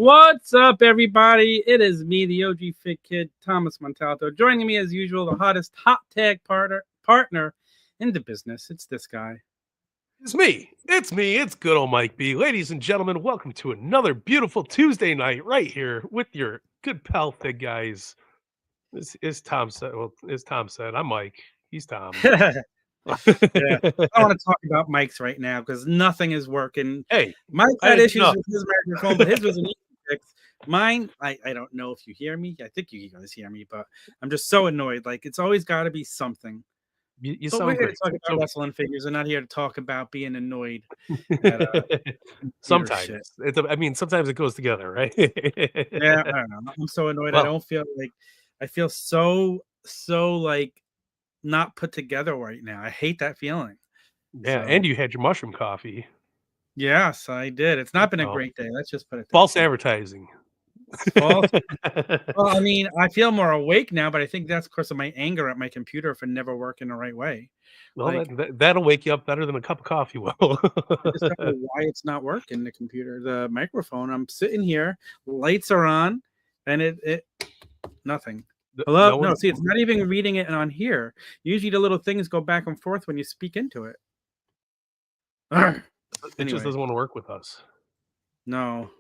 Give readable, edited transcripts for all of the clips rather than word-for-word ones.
What's up, everybody? It is me, the OG Fit Kid, Thomas Montalto. Joining me, as usual, the hottest hot tag partner in the business. It's this guy. It's me. It's good old Mike B. Ladies and gentlemen, welcome to another beautiful Tuesday night right here with your good pal FigGuys. This is Tom said. Well, as Tom said, I'm Mike. He's Tom. Yeah, I don't want to talk about mics right now because nothing is working. Hey, Mike had issues with his microphone, but his was an easy fix. Mine, I don't know if you hear me. I think you guys hear me, but I'm just so annoyed. Like, it's always got to be something. You But sound we're here great. to talk about wrestling figures. We're not here to talk about being annoyed at Sometimes shit. sometimes it goes together, right? Yeah, I don't know. I'm so annoyed. Well, I don't feel like I feel so like not put together right now. I hate that feeling. yeah, So, and you had your mushroom coffee. yes, I did. It's not been a Oh, great day. Let's just put it false that way. advertising. It's false. Well, I mean, I feel more awake now, but I think that's because of my anger at my computer for never working the right way. Well, Like, that'll wake you up better than a cup of coffee will. I just don't know why it's not working, the computer, the microphone. I'm sitting here, lights are on, and it nothing. Hello? No, see, it's not even reading it on here. Usually the little things go back and forth when you speak into it. It just doesn't want to work with us. No.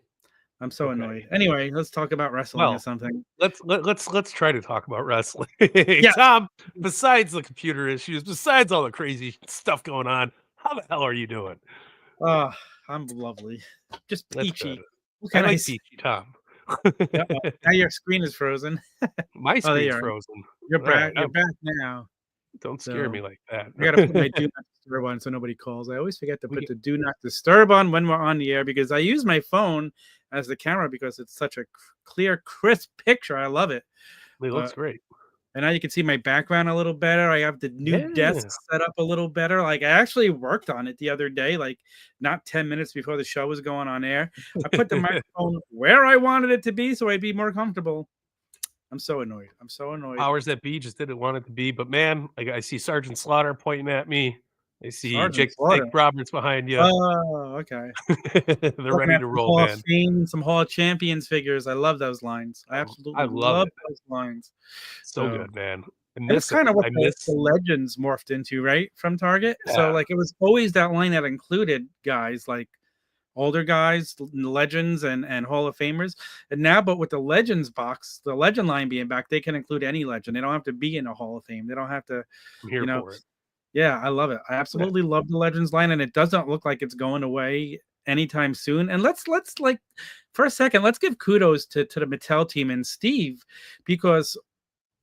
I'm so annoyed. Anyway, let's talk about wrestling or something. Let's try to talk about wrestling. Yeah. Tom, besides the computer issues, besides all the crazy stuff going on, how the hell are you doing? Oh, I'm lovely. Just peachy. I like peachy, Tom. Now your screen is frozen. My screen's frozen. You're back. You're back now. Don't scare me like that. I gotta put my do not disturb on so nobody calls. I always forget to put the do not disturb on when we're on the air because I use my phone as the camera because it's such a clear, crisp picture. I love it. It looks great. And now you can see my background a little better. I have the new desk set up a little better. Like, I actually worked on it the other day, like not 10 minutes before the show was going on air. I put the microphone where I wanted it to be so I'd be more comfortable. I'm so annoyed. I'm so annoyed. Powers that be just didn't want it to be. But man, like, I see Sergeant Slaughter pointing at me. I see Jake Roberts behind you. Oh, okay. They're ready to roll, man. Some Hall of Champions figures. I love those lines. I absolutely love those lines. So good, man. And that's kind of what the Legends morphed into, right? From Target. Yeah. So, like, it was always that line that included guys like older guys, Legends, and Hall of Famers. And now, but with the Legends box, the Legend line being back, they can include any legend. They don't have to be in a Hall of Fame. They don't have to, for it. Yeah, I love it. I absolutely love the Legends line, and it doesn't look like it's going away anytime soon. And let's like, for a second, let's give kudos to the Mattel team and Steve, because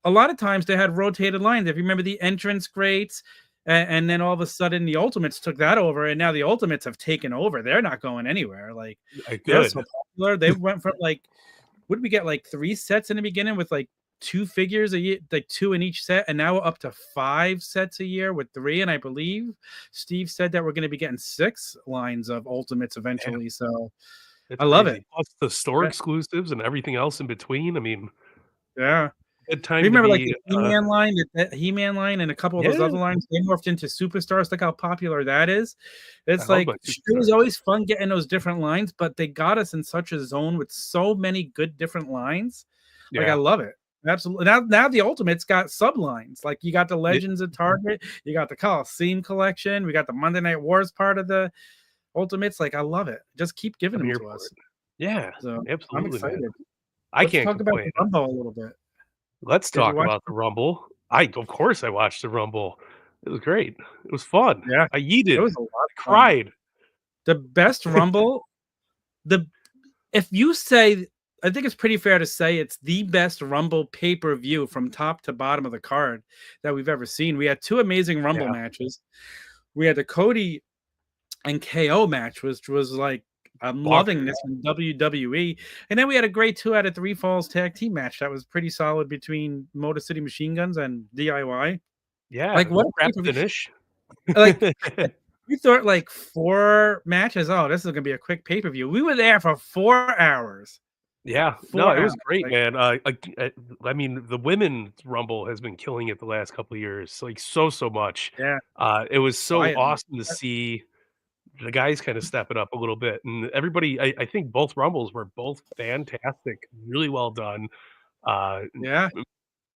a lot of times they had rotated lines. If you remember the entrance greats, and then all of a sudden the Ultimates took that over, and now the Ultimates have taken over. They're not going anywhere. Like, they're so popular. They went from like, what did we get, like 3 sets in the beginning with like 2 figures a year, like 2 in each set, and now we're up to 5 sets a year with 3. And I believe Steve said that we're going to be getting 6 lines of Ultimates eventually. So I love it. Plus the store exclusives and everything else in between. I mean, good time. Remember, like the He-Man line, that He-Man line, and a couple of those other lines, they morphed into superstars. Look how popular that is. It's like, it was always fun getting those different lines, but they got us in such a zone with so many good different lines. Like, I love it. Absolutely. Now the Ultimates got sublines. Like, you got the Legends at Target, you got the Coliseum collection, we got the Monday Night Wars part of the Ultimates. Like, I love it. Just keep giving them to us. Yeah, so absolutely. I'm excited. I can't talk about the Rumble a little bit. Let's talk about the Rumble. Of course I watched the Rumble. It was great. It was fun. Yeah, I yeeted. It was a lot. Cried. The best Rumble. If you say, I think it's pretty fair to say it's the best Rumble pay-per-view from top to bottom of the card that we've ever seen. We had 2 amazing Rumble matches. We had the Cody and KO match, which was like, I'm loving this in WWE. And then we had a great 2 out of 3 falls tag team match that was pretty solid between Motor City Machine Guns and DIY. Yeah, like, what a finish. Like, we thought like 4 matches. Oh, this is gonna be a quick pay-per-view. We were there for 4 hours. Yeah, it was great, man. I mean, the women's Rumble has been killing it the last couple of years, like so much. Yeah, it was so awesome to see the guys kind of stepping up a little bit, and everybody. I think both Rumbles were both fantastic, really well done. Yeah,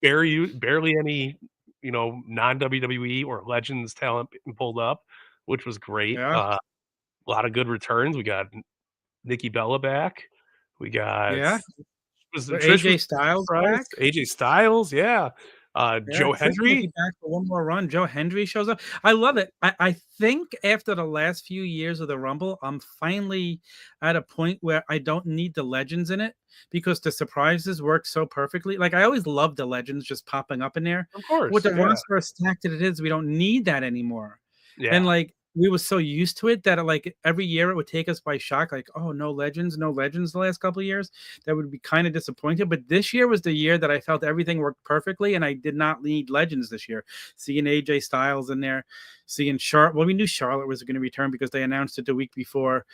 Barely any, non WWE or Legends talent pulled up, which was great. yeah, A lot of good returns. We got Nikki Bella back. We got yeah. But Trish was AJ a Styles surprise. back. AJ Styles, yeah. Yeah, Joe Trish might be Hendry. back for one more run. Joe Hendry shows up. I love it. I think after the last few years of the Rumble, I'm finally at a point where I don't need the legends in it because the surprises work so perfectly. Like I always loved the legends just popping up in there. Of But with course, the yeah. roster as stacked as it is, we don't need that anymore. And Yeah, like we were so used to it that like every year it would take us by shock, like, oh, no legends, no legends the last couple of years. That would be kind of disappointed. But this year was the year that I felt everything worked perfectly, and I did not need legends this year. Seeing AJ Styles in there, seeing Charlotte. Well, we knew Charlotte was going to return because they announced it the week before.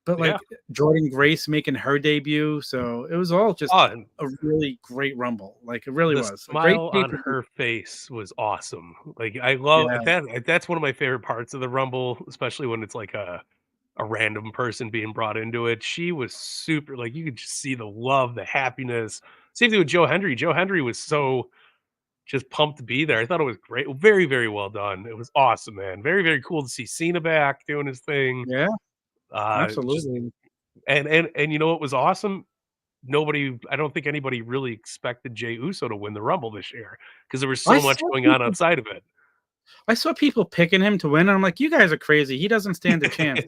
But yeah. like Jordan Grace making her debut, so it was all just Oh, and a really great Rumble. Like it really the was a great smile pay on per view. her face was awesome. Like, I love Yeah, that that's one of my favorite parts of the Rumble, especially when it's like a random person being brought into it. She was super like, you could just see the love, the happiness. Same thing with Joe Hendry. Joe Hendry was so just pumped to be there. I thought it was great. Very, very well done. It was awesome, man. Very, very cool to see Cena back doing his thing. yeah, Just absolutely. and you know what was awesome? I don't think anybody really expected Jey Uso to win the Rumble this year because there was I so much saw going on people outside of it. I saw people picking him to win, and I'm like, "You guys are crazy. He doesn't stand a chance."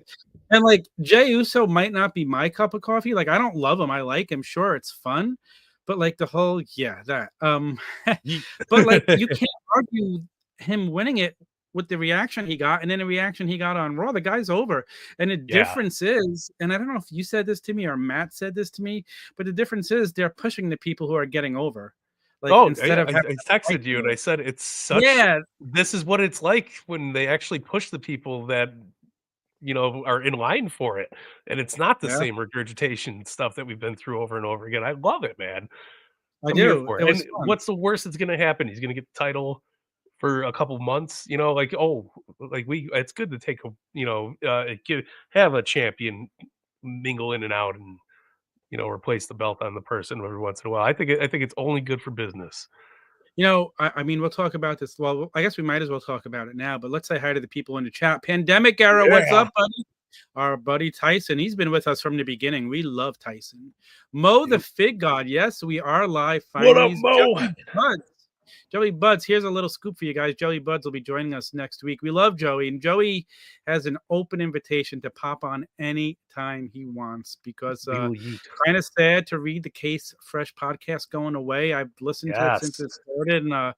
And like Jey Uso might not be my cup of coffee. Like I don't love him. I like him. Sure, it's fun, but like the whole yeah that Ye but like you can't argue him winning it with the reaction he got, and then the reaction he got on Raw. The guy's over, and the Yeah. difference is, and I don't know if you said this to me or Matt said this to me, but the difference is they're pushing the people who are getting over, like Oh, instead yeah, of having I to fight texted you for and I it. said, "It's such Yeah, this is what it's like when they actually push the people that, are in line for it, and it's not the yeah, same regurgitation stuff that we've been through over and over again." I love it, man. I I'm here do. for It it, and was fun. what's the worst that's gonna happen? He's gonna get the title for a couple months, like, oh, like, it's good to take a give have a champion mingle in and out and, replace the belt on the person every once in a while. I think it's only good for business. I mean, we'll talk about this. Well, I guess we might as well talk about it now, but let's say hi to the people in the chat. Pandemic era, what's Yeah. up, buddy? Our buddy Tyson, he's been with us from the beginning. We love Tyson. Mo the Yep. Fig God, yes, we are live What finally. up, He's Mo? Joey Buds. Joey Buds, here's a little scoop for you guys. Joey Buds will be joining us next week. We love Joey, and Joey has an open invitation to pop on any time he wants because We will eat. kind of sad to read the Case Fresh podcast going away. I've listened to it since Yes. it started, and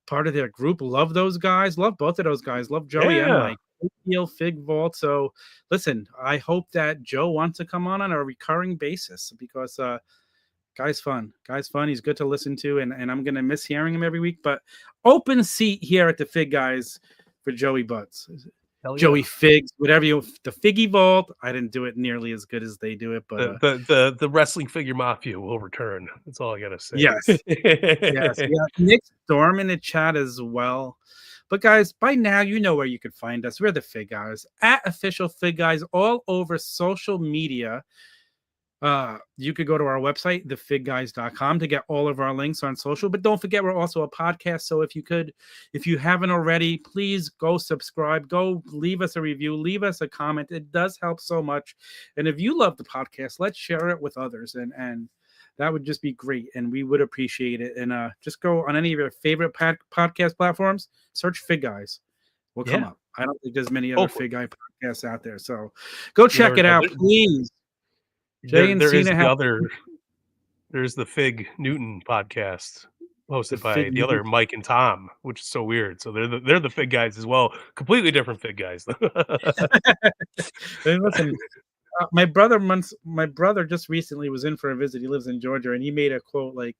part of their group. Love those guys. Love both of those guys. Love Joey and Yeah. Mike. Heel Fig Vault. So listen, I hope that Joe wants to come on a recurring basis because guy's fun. Guy's fun. He's good to listen to, and I'm gonna miss hearing him every week. But open seat here at the Fig Guys for Joey Butts. Hell yeah. Joey Figs, whatever you the Figgy Vault. I didn't do it nearly as good as they do it, but The wrestling figure mafia will return. That's all I gotta say. yes. Yes, we got Nick Storm in the chat as well. But guys, by now you know where you can find us. We're the Fig Guys at official Fig Guys all over social media. You could go to our website, thefigguys.com, to get all of our links on social. But don't forget, we're also a podcast. So if you haven't already, please go subscribe, go leave us a review, leave us a comment. It does help so much. And if you love the podcast, let's share it with others. And that would just be great. And we would appreciate it. And just go on any of your favorite podcast platforms, search Fig Guys. We'll come Yeah, up. I don't think there's many other hopefully. Fig Guy podcasts out there. So go You check never it know. out, please. Jay and There is Cena the have other there's the Fig Newton podcast the hosted by Fig the Newtons. other Mike and Tom, which is so weird. So they're the Fig guys as well. Completely different Fig guys. And listen, my brother just recently was in for a visit. He lives in Georgia, and he made a quote like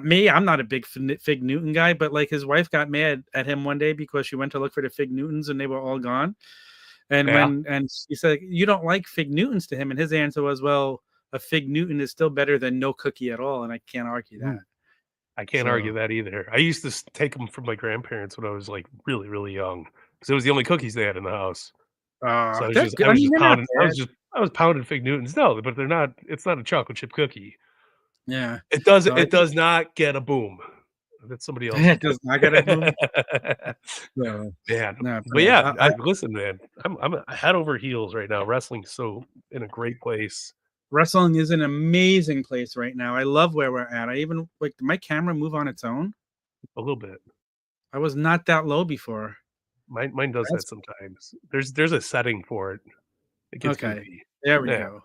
me. I'm not a big Fig Newton guy, but like his wife got mad at him one day because she went to look for the Fig Newtons and they were all gone. And Yeah. and he said, "You don't like Fig Newtons," to him, and his answer was, "Well, a Fig Newton is still better than no cookie at all," and I can't argue that. Ooh, I can't argue So that either. I used to take them from my grandparents when I was, like, really, really young because it was the only cookies they had in the house. So I was They're just good. I I was mean, just they're not pounding bad. I was pounding Fig Newtons. No, but they're not it's not a chocolate chip cookie. Yeah. No, It does not get a boom. That's somebody else's it thing. does not get a boom. No, Man, no, but yeah, but I listen, man, I'm head over heels right now. Wrestling's so in a great place. wrestling is an amazing place right now. I love where we're at. I even like, did my camera move on its own? A little bit. I was not that low before. Mine does That's that sometimes. There's a setting for it. It gets okay. goofy. There we Yeah, go.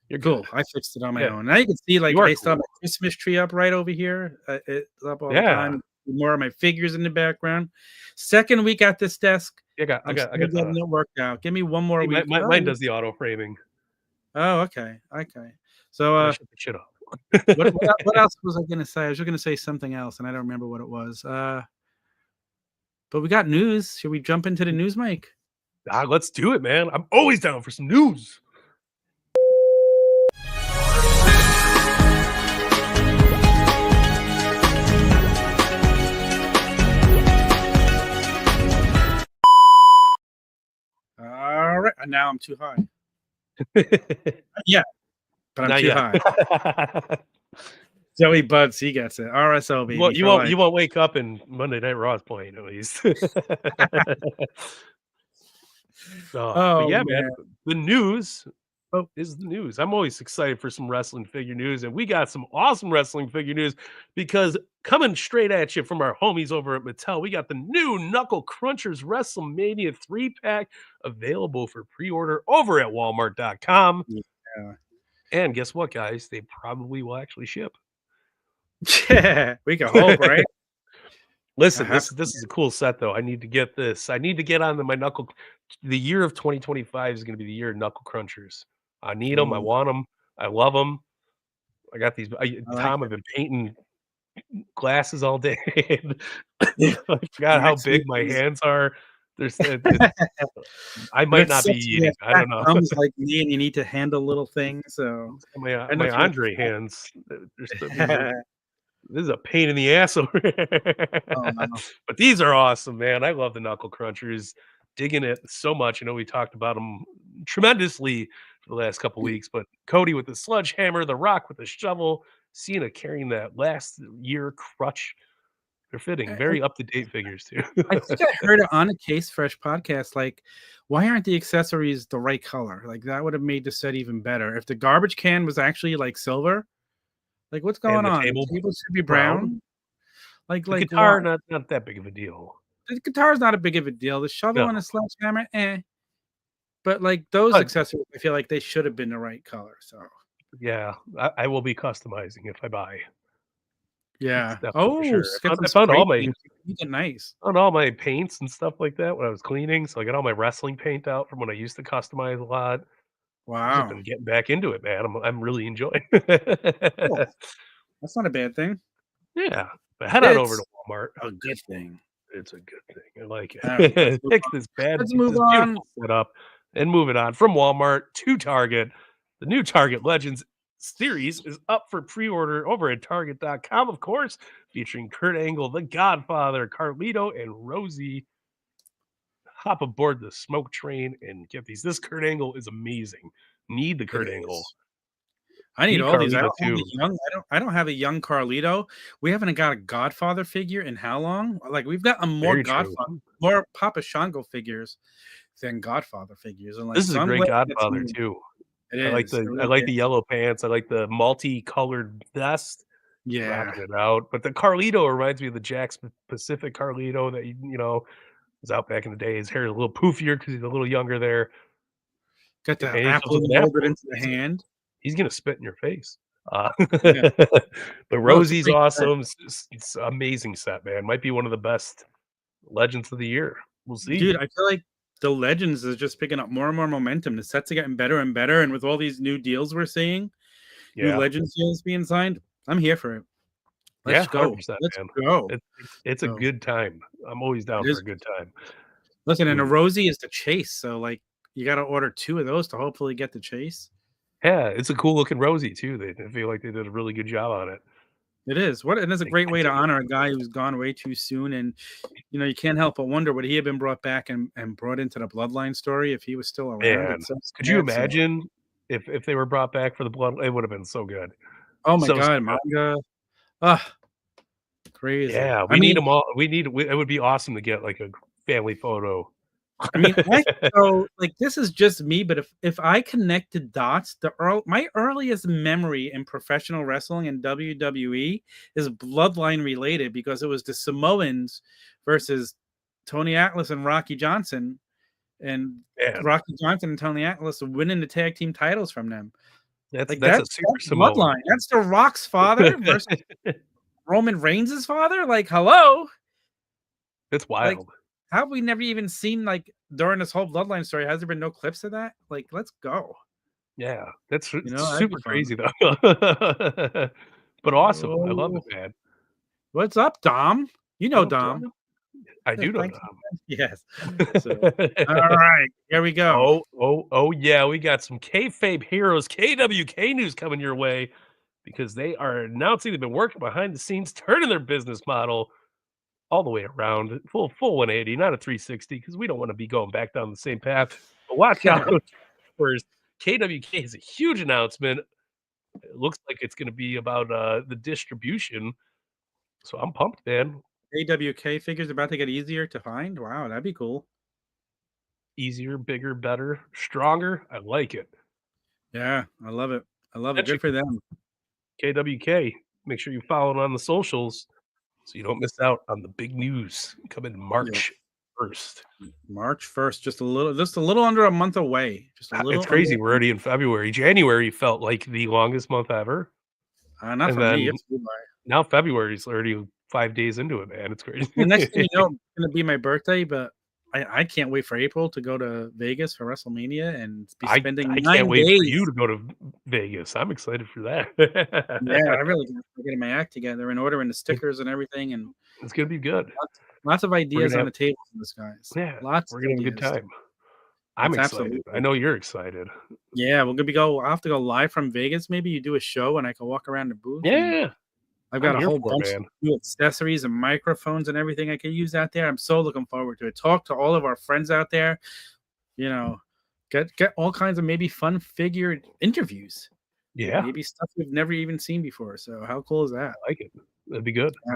you're good. Cool. I fixed it on my Yeah, own. Now you can see, you like, are I still have cool. my Christmas tree up right over here. It's up all the Yeah. time. More of my figures in the background. Second week at this desk, I I'm got still the getting it worked out. Give me one more see, week. mine does the auto framing Oh, okay. Okay. So, when I shut the shit off. what else was I gonna say? I was gonna say something else, and I don't remember what it was. But we got news. Should we jump into the news, Mike? Let's do it, man. I'm always down for some news. All right. Now I'm too high. Yeah, but I'm Not too yet. high. Joey Buds, he gets it. RSO baby for life. You won't wake up and Monday Night Raw is playing at least. But Oh yeah, man, man. the news Oh, is the news. I'm always excited for some wrestling figure news, and we got some awesome wrestling figure news because coming straight at you from our homies over at Mattel, we got the new Knuckle Crunchers WrestleMania 3-pack available for pre-order over at Walmart.com. yeah. And guess what, guys? They probably will actually ship. Yeah, we can hope, right? I Listen, have this is a cool set though. I need to get this. I need to get on my knuckle. The year of 2025 is going to be the year of knuckle crunchers. I need them. I Ooh, want them. I love them. I got these. I like Tom, I've it. been painting glasses all day. I forgot My how big my tooth hands are. There's I but might it not be sucks when you eating. have I fat don't know. thumbs like me and you need to handle little things, so I know My feeling Andre hands. These are this is a pain in the ass over here. Oh, wow. But these are awesome, man. I love the knuckle crunchers. Digging it so much. I know we talked about them tremendously for the last couple weeks, but Cody with the sledgehammer, The Rock with the shovel, Cena carrying that last year crutch. They're fitting. I Very up to date figures too. I think I heard it on a Case Fresh podcast, like, why aren't the accessories the right color? Like, that would have made the set even better. If the garbage can was actually, like, silver, like, what's And going the on? table The table should be brown. brown? Like The why? guitar, not that big of a deal. The guitar's not a big of a deal. The shovel No. and the sledgehammer, eh. But, like, those But accessories, I feel like they should have been the right color, so yeah, I will be customizing if I buy. That's yeah. definitely for Oh, sure. s get some I found spray all my paint. Make it nice. on all my paints and stuff like that when I was cleaning, so I got all my wrestling paint out from when I used to customize a lot. I've just Wow. been getting back into it, man. I'm really enjoying Cool. it. That's not a bad thing. Yeah, but head on over to It's Walmart. a good thing. It's a good thing. I like Alright, it. Pick this let's move this on. beautiful setup and move it on from Walmart to Target. The new Target Legends series is up for pre-order over at Target.com, of course, featuring Kurt Angle, The Godfather, Carlito, and Rosie. Hop aboard the smoke train and get these. This Kurt Angle is amazing. Need the It Kurt Angle. is. I need Need all these. Carlito too. I don't have a young Carlito. We haven't got a Godfather figure in how long? Like, we've got a Very true. more Papa Shango figures than Godfather figures. And, like, This is so a I'm great glad that's Godfather new. too. It I is. It really like the is. yellow pants. I like the multicolored vest. Yeah. Rocking it out. But the Carlito reminds me of the Jack's Pacific Carlito that you know was out back in the day. His hair is a little poofier because he's a little younger there. Got And the he comes apple with an molded apple. into the hand. He's gonna spit in your face. Yeah. But No, it's a Rosie's great set. awesome. It's amazing set, man. Might be one of the best legends of the year. We'll Dude, see. I feel like the Legends is just picking up more and more momentum. The sets are getting better and better, and with all these new deals we're seeing, new Yeah. Legends deals being signed, I'm here for it. Yeah, Let's go. 100%, Let's man. go. It's a So, good time. I'm always down it for is a good time. listen, and a Mm. Rosie is the chase, so, like, you gotta order 2 of those to hopefully get the chase. Yeah, it's a cool looking Rosie too. I feel like they did a really good job on it. It is. And it's a great I way to dig it. honor a guy who's gone way too soon. And you can't help but wonder, would he have been brought back and brought into the bloodline story if he was still around? Man, It's so could you sad. So, imagine if they were brought back for the blood? It would have been so good. oh my So, so God, good. manga, ah, crazy. Yeah, I we need mean, them all. It would be awesome to get like a family photo. so like this is just me, but if I connected dots, my earliest memory in professional wrestling and WWE is bloodline related because it was the Samoans versus Tony Atlas and Rocky Johnson, and Man, Rocky Johnson and Tony Atlas winning the tag team titles from them. Like that's a super that's Samoan. bloodline. That's The Rock's father versus Roman Reigns' father. Like, hello. It's Like, wild. how have we never even seen, like, during this whole bloodline story, has there been no clips of that? Like, let's go. Yeah, that's That'd be super fun. crazy though. But awesome. I love Oh, it, man. what's up, Dom? You know What up, Dom. Dom? I do know Thanks. Dom. Yes. So, all right, here we go. Oh, yeah, we got some kayfabe heroes, KWK news coming your way because they are announcing they've been working behind the scenes, turning their business model all the way around, full 180, not a 360, because we don't wanna be going back down the same path. But watch out first. KWK has a huge announcement. It looks like it's gonna be about, the distribution, so I'm pumped, man. AWK figures about to get easier to find. Wow, that'd be cool. Easier, bigger, better, stronger. I like it. Yeah, I love it. I love it. Actually, Good for them. KWK, make sure you follow it on the socials so you don't miss out on the big news coming Yeah. March 1st. March 1st, just a little under a month away. Just a It's little under crazy, we're already in February. January felt like the longest month ever, not and for me. then It's July. now February's already 5 days into it, man, it's crazy. The next thing you know, it's gonna be my birthday, but I can't wait for April to go to Vegas for WrestleMania and be spending I can't 9 wait for you days. to go to Vegas, I'm excited for Yeah, that. I really gotta start getting my act together and ordering the stickers and everything, and It's gonna be good. lots of We're ideas gonna on have the table for this, guys. Yeah, Lots we're of gonna have a good ideas. time. I'm It's excited. I absolutely. know you're excited. Yeah, we're gonna be go I'll have to go live from Vegas, maybe you do a show and I can walk around the booth, and Yeah, I've I'm got a here whole for it, bunch of man. new accessories and microphones and everything I can use out there. I'm so looking forward to it. Talk to all of our friends out there, you know, get all kinds of maybe fun figure interviews. Yeah, Maybe stuff we've never even seen before. So how cool is that? I like it. That'd be good. Yeah,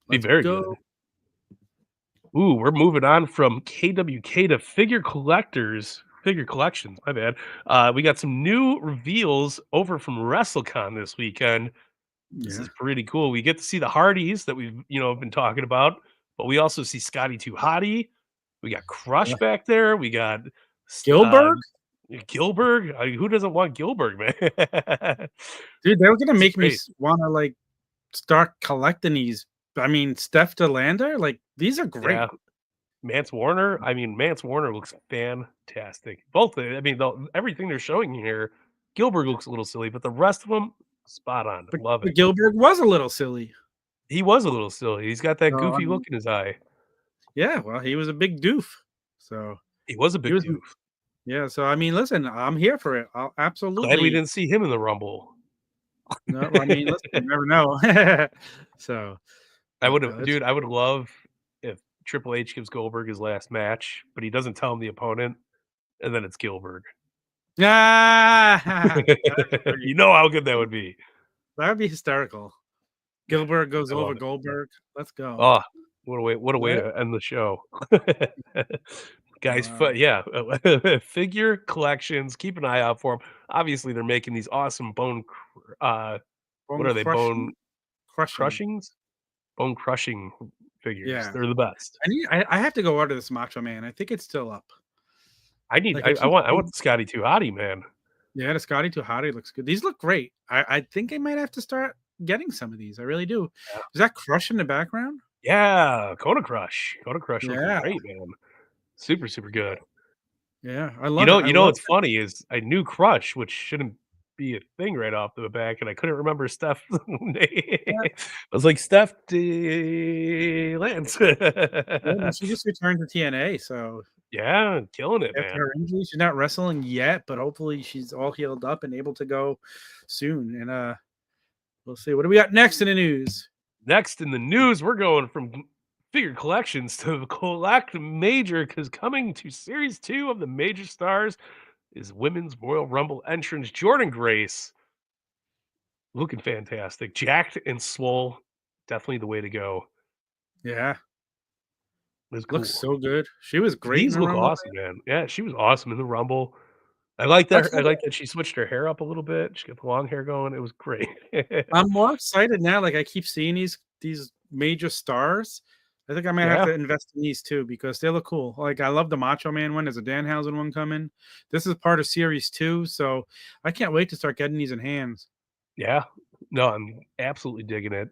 Be let's very go. good. Ooh, we're moving on from KWK to figure collections, my bad. We got some new reveals over from WrestleCon this weekend. This Yeah. is pretty cool. We get to see the Hardys that we've, been talking about, but we also see Scotty 2 Hottie. We got Crush Yeah. back there. We got s Gilbert? Gilbert. Who doesn't want Gilbert, man? Dude, they were gonna This is make me great. wanna like start collecting these. I mean, Steph DeLander, like these are Yeah. great. Mance Warner looks fantastic. Both, I mean, everything they're showing here, Gilbert looks a little silly, but the rest of them, spot on. Love But it. Gilbert was a little silly. He was a little silly. He's got that So I goofy look mean, in his eye. yeah, well, he was a big doof. So He was a he big was doof. yeah, so I mean, listen, I'm here for it. I'll Glad we absolutely. didn't see him in the Rumble. No, I mean, listen, you never know. So, I but would have, no, it's dude. I would love if Triple H gives Goldberg his last match, but he doesn't tell him the opponent, and then it's Gilbert. ah, that'd be pretty You know how good that would be. that would be hysterical. Gilbert goes I over love it. Goldberg. Let's go. Oh, what a way Yeah. to end the show. Guys, Wow. yeah, figure collections, keep an eye out for them. Obviously, they're making these awesome what Bone are they? crushing, crushing. Crushings? Bone crushing figures. Yeah. They're the best. I have to go order this Macho Man. I think it's still up. Like I I keep want the Scotty 2 Hottie, man. yeah, the Scotty 2 Hottie looks good. These look great. I think I might have to start getting some of these. I really do. Yeah. Is that Crush in the background? Yeah, Kona Crush. Kona Crush looking Yeah. great, man. Super, super good. Yeah. I love it. I love What's funny is I knew Crush, which shouldn't be a thing right off the back, and I couldn't remember Steph's name. that. I was like, Steph D Lance. Yeah, well, she just returned to TNA, so Yeah, killing it, after man. her injury, she's not wrestling yet, but hopefully she's all healed up and able to go soon. And We'll see. What do we got next in the news? Next in the news, we're going from figure collections to collect major because coming to Series 2 of the Major Stars is Women's Royal Rumble entrance Jordan Grace. Looking fantastic. Jacked and swole. Definitely the way to go. Yeah, It's looks cool. so good. She was great in These the look Rumble. awesome, man. Yeah, she was awesome in the Rumble. I like That's that. I like that she switched her hair up a little bit. She got the long hair going. It was great. I'm more excited now. Like I keep seeing these major stars. I think I might have Yeah, to invest in these too because they look cool. Like I love the Macho Man one. There's a Danhausen one coming. This is part of Series 2, so I can't wait to start getting these in hands. yeah. No, I'm absolutely digging it.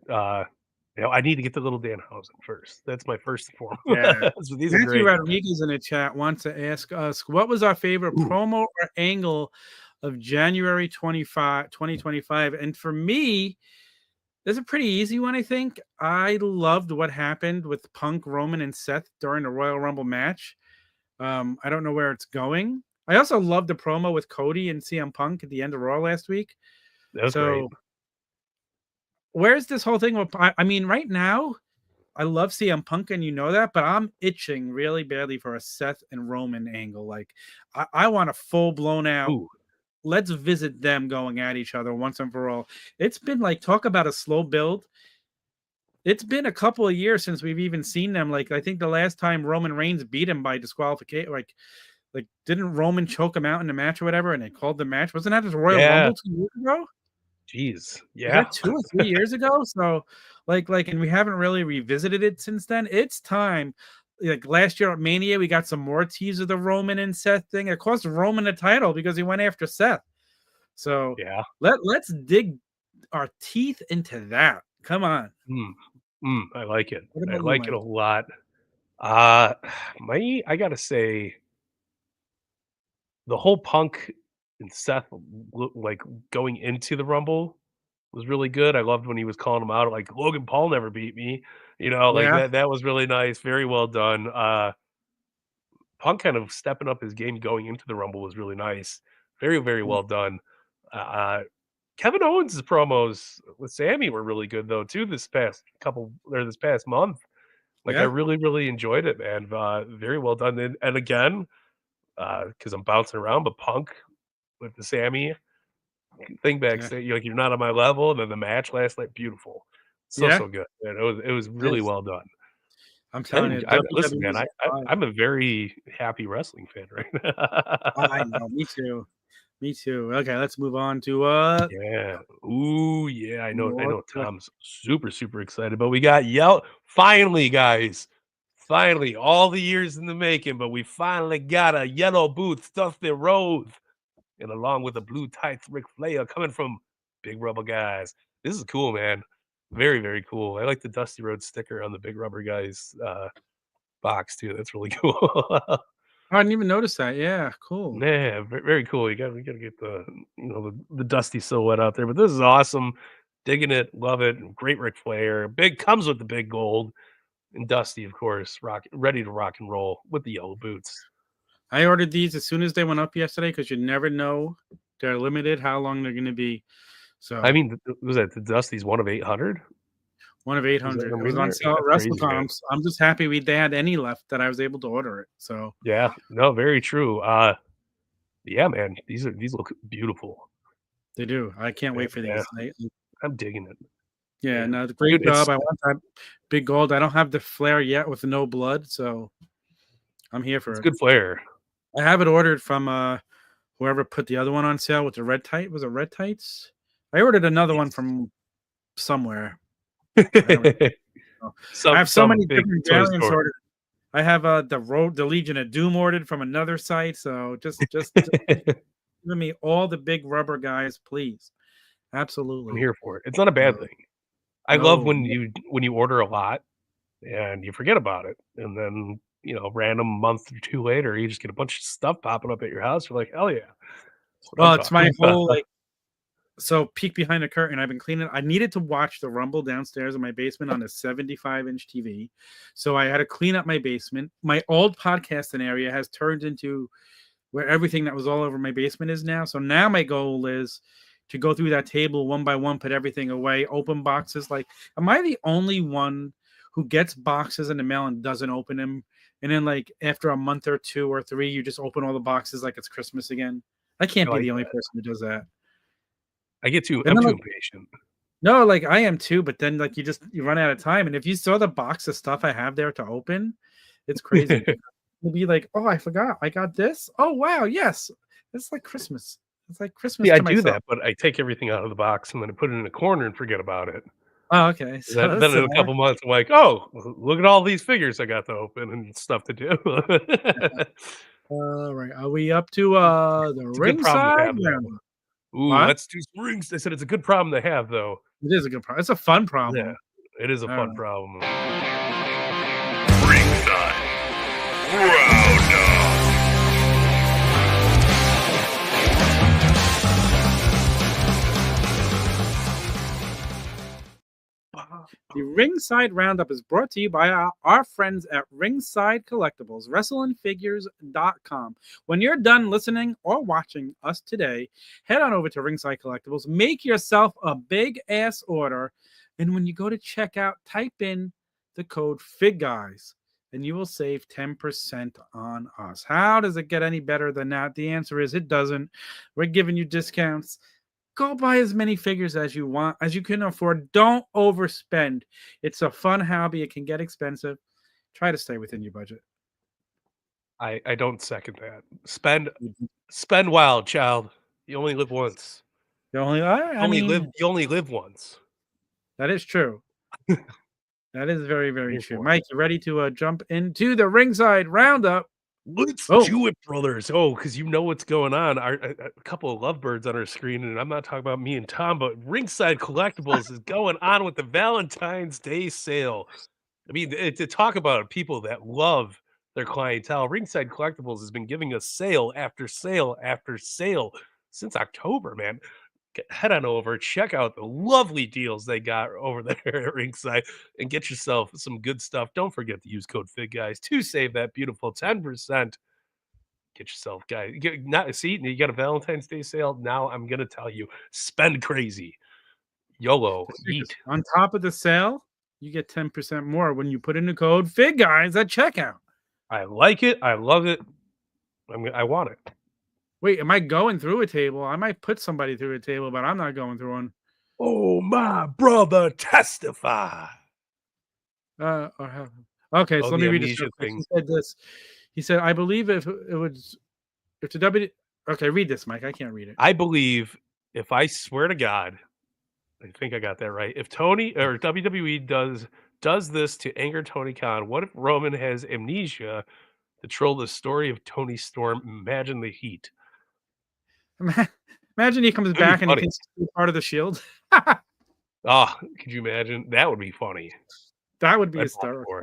I need to get the little Danhausen first. That's my first and Yeah. foremost. So these are Matthew great. Rodriguez in the chat wants to ask us what was our favorite Ooh, promo or angle of January 25, 2025. And for me, there's a pretty easy one, I think. I loved what happened with Punk, Roman, and Seth during the Royal Rumble match. I don't know where it's going. I also loved the promo with Cody and CM Punk at the end of Raw last week. that was great. So where's this whole thing with I mean, right now, I love CM Punk, and you know that, but I'm itching really badly for a Seth and Roman angle. Like, I want a full blown out. Ooh, Let's visit them going at each other once and for all. It's been like talk about a slow build. It's been a couple of years since we've even seen them. Like, I think the last time Roman Reigns beat him by disqualification, like didn't Roman choke him out in the match or whatever, and they called the match? Wasn't that his Royal yeah. Rumble 2 years ago? Jeez. Was Yeah. that 2 or 3 years ago? So, and we haven't really revisited it since then. It's time. Like last year at Mania, we got some more tease of the Roman and Seth thing. It cost Roman the title because he went after Seth. So Yeah. let's dig our teeth into that. Come on. Mm, I like it. What I about you, like it Mike? a lot. Uh, I gotta say, the whole Punk and Seth like going into the Rumble was really good. I loved when he was calling him out like Logan Paul never beat me. Like Yeah. that was really nice. Very well done. Punk kind of stepping up his game going into the Rumble was really nice. Very, very well done. Uh, Kevin Owens' promos with Sammy were really good though too. This past month, like I Yeah. really, really enjoyed it, man. Very well done. And again, because I'm bouncing around, but Punk with the Sammy thing Yeah. backstage, you're not on my level, and then the match last night, beautiful, so Yeah. so good. Man, it was really Yes. well done. I'm telling you, Listen, WWE man, is on I'm fire. a very happy wrestling fan right I now. know. Me too. Me too. Okay, let's move on to Yeah. Ooh, yeah, I more know questions. Tom's super, super excited, but we got yell finally, guys. Finally, all the years in the making, but we finally got a yellow boots, Dusty Rhodes, and along with the blue tights, Ric Flair coming from Big Rubber Guys. This is cool, man. Very, very cool. I like the Dusty Rhodes sticker on the Big Rubber Guys box too. That's really cool. I didn't even notice that. Yeah, cool. Yeah, very cool. We gotta get the dusty silhouette out there. But this is awesome. Digging it, love it. Great Ric Flair. Big comes with the big gold. And Dusty, of course, ready to rock and roll with the yellow boots. I ordered these as soon as they went up yesterday because you never know. They're limited how long they're going to be. I So mean, was that the Dusty's one of 800? one of Is that 800. what It I'm was reading on here? sale at That's crazy, WrestleCon. man. I'm just happy they had any left that I was able to order it. So Yeah, no, very true. Yeah, man, these look beautiful. they do. I can't Yeah, wait for yeah, these. I'm digging it. Yeah, And no, great dude, job. I want that big gold. I don't have the flare yet with no blood, so I'm here for it's it. good flair. I have it ordered from whoever put the other one on sale with the red tight. Was it red tights? I ordered another one Yes. from somewhere. I don't know. I have so Some many big different toy variants store. ordered. I have the Legion of Doom ordered from another site. So just give me all the big rubber guys, please. I'm Absolutely. here for it. It's not a bad So, thing. I love no, when you order a lot and you forget about it, and then, random month or 2 later, you just get a bunch of stuff popping up at your house. You're like, "Hell yeah." That's what I'm well, it's my talking whole about. so peek behind the curtain. I've been cleaning. I needed to watch the Rumble downstairs in my basement on a 75-inch TV. So I had to clean up my basement. My old podcasting area has turned into where everything that was all over my basement is now. So now my goal is to go through that table one by one, put everything away, open boxes. Like, am I the only one who gets boxes in the mail and doesn't open them? And then, like, after a month or 2 or 3, you just open all the boxes like it's Christmas again. I can't I be like the only that. person who does that. And I'm then, too like, impatient. no, like I am too, but then like you run out of time. And if you saw the box of stuff I have there to open, it's crazy. You'll be like, oh, I forgot. I got this. Oh wow, yes. It's like Christmas. It's like Christmas Yeah, I to do myself. that, but I take everything out of the box and then I put it in a corner and forget about it. Oh, okay. Then So then in a similar. couple months, I'm like, "Oh, look at all these figures I got to open and stuff to do." All right. Are we up to the It's a good problem to ringside have, though. round? Ooh, What? let's do some rings. I said it's a good problem to have, though. It is a good problem. It's a fun Yeah, problem. it is a All fun right. problem. Ringside Roundup. The Ringside Roundup is brought to you by our friends at Ringside Collectibles, WrestlingFigures.com. When you're done listening or watching us today, head on over to Ringside Collectibles, make yourself a big ass order, and when you go to checkout, type in the code FigGuys, and you will save 10% on us. How does it get any better than that? The answer is it doesn't. We're giving you discounts. Go buy as many figures as you want, as you can afford. Don't overspend. It's a fun hobby. It can get expensive. Try to stay within your budget. I don't second that. Spend wild, child. You only live once. The only, I mean, You only live once. that is true. That is very, I'm very here true. for it. Mike, you ready to jump into the Ringside Roundup? Let's Oh, do it, brothers. Oh, because you know what's going on. A couple of lovebirds on our screen, and I'm not talking about me and Tom, but Ringside Collectibles is going on with the Valentine's Day sale. I mean, to talk about people that love their clientele, Ringside Collectibles has been giving us sale after sale after sale since October, man. Head on over, check out the lovely deals they got over there at Ringside, and get yourself some good stuff. Don't forget to use code FigGuys to save that beautiful 10%. Get yourself, guys. See, you got a Valentine's Day sale. Now I'm gonna tell you, spend crazy. YOLO, yeet. on top of the sale, you get 10% more when you put in the code FigGuys at checkout. I like it. I love it. I want it. Wait, am I going through a table? I might put somebody through a table, but I'm not going through one. Oh, my brother, testify. Or have, okay, Oh, so let the me read this real amnesia quick. He thing. said this. He said, "I believe if the W." Okay, read this, Mike. I can't read it. I believe, if I swear to God, I think I got that right. If Tony or WWE does this to anger Tony Khan, what if Roman has amnesia to troll the story of Tony Storm? Imagine the heat. Imagine he comes It'd be back and he funny. thinks he's part of the Shield. Oh, could you imagine? That would be funny. That would be I'd fall for hysterical.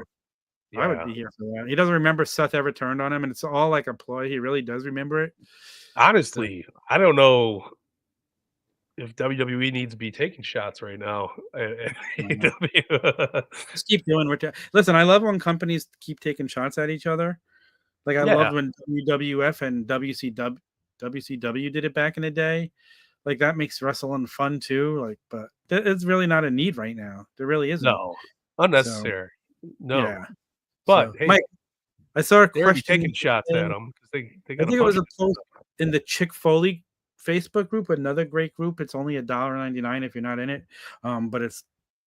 it. I would Yeah. be here for that. He doesn't remember Seth ever turned on him, and it's all like a ploy. He really does remember it. So, Honestly, I don't know if WWE needs to be taking shots right now. AEW. just keep doing what you listen. I love when companies keep taking shots at each other. Like I Yeah. loved when WWF and WCW did it back in the day. Like that makes wrestling fun too. Like, but it's really not a need right now. There really isn't. No. So Unnecessary. No. yeah. But, So hey, Mike, I saw a they're already question. taking shots at them because they I got a think it was bunch a of post stuff. in the Chick Foley Facebook group, another great group. It's only $1.99 if you're not in it. But it's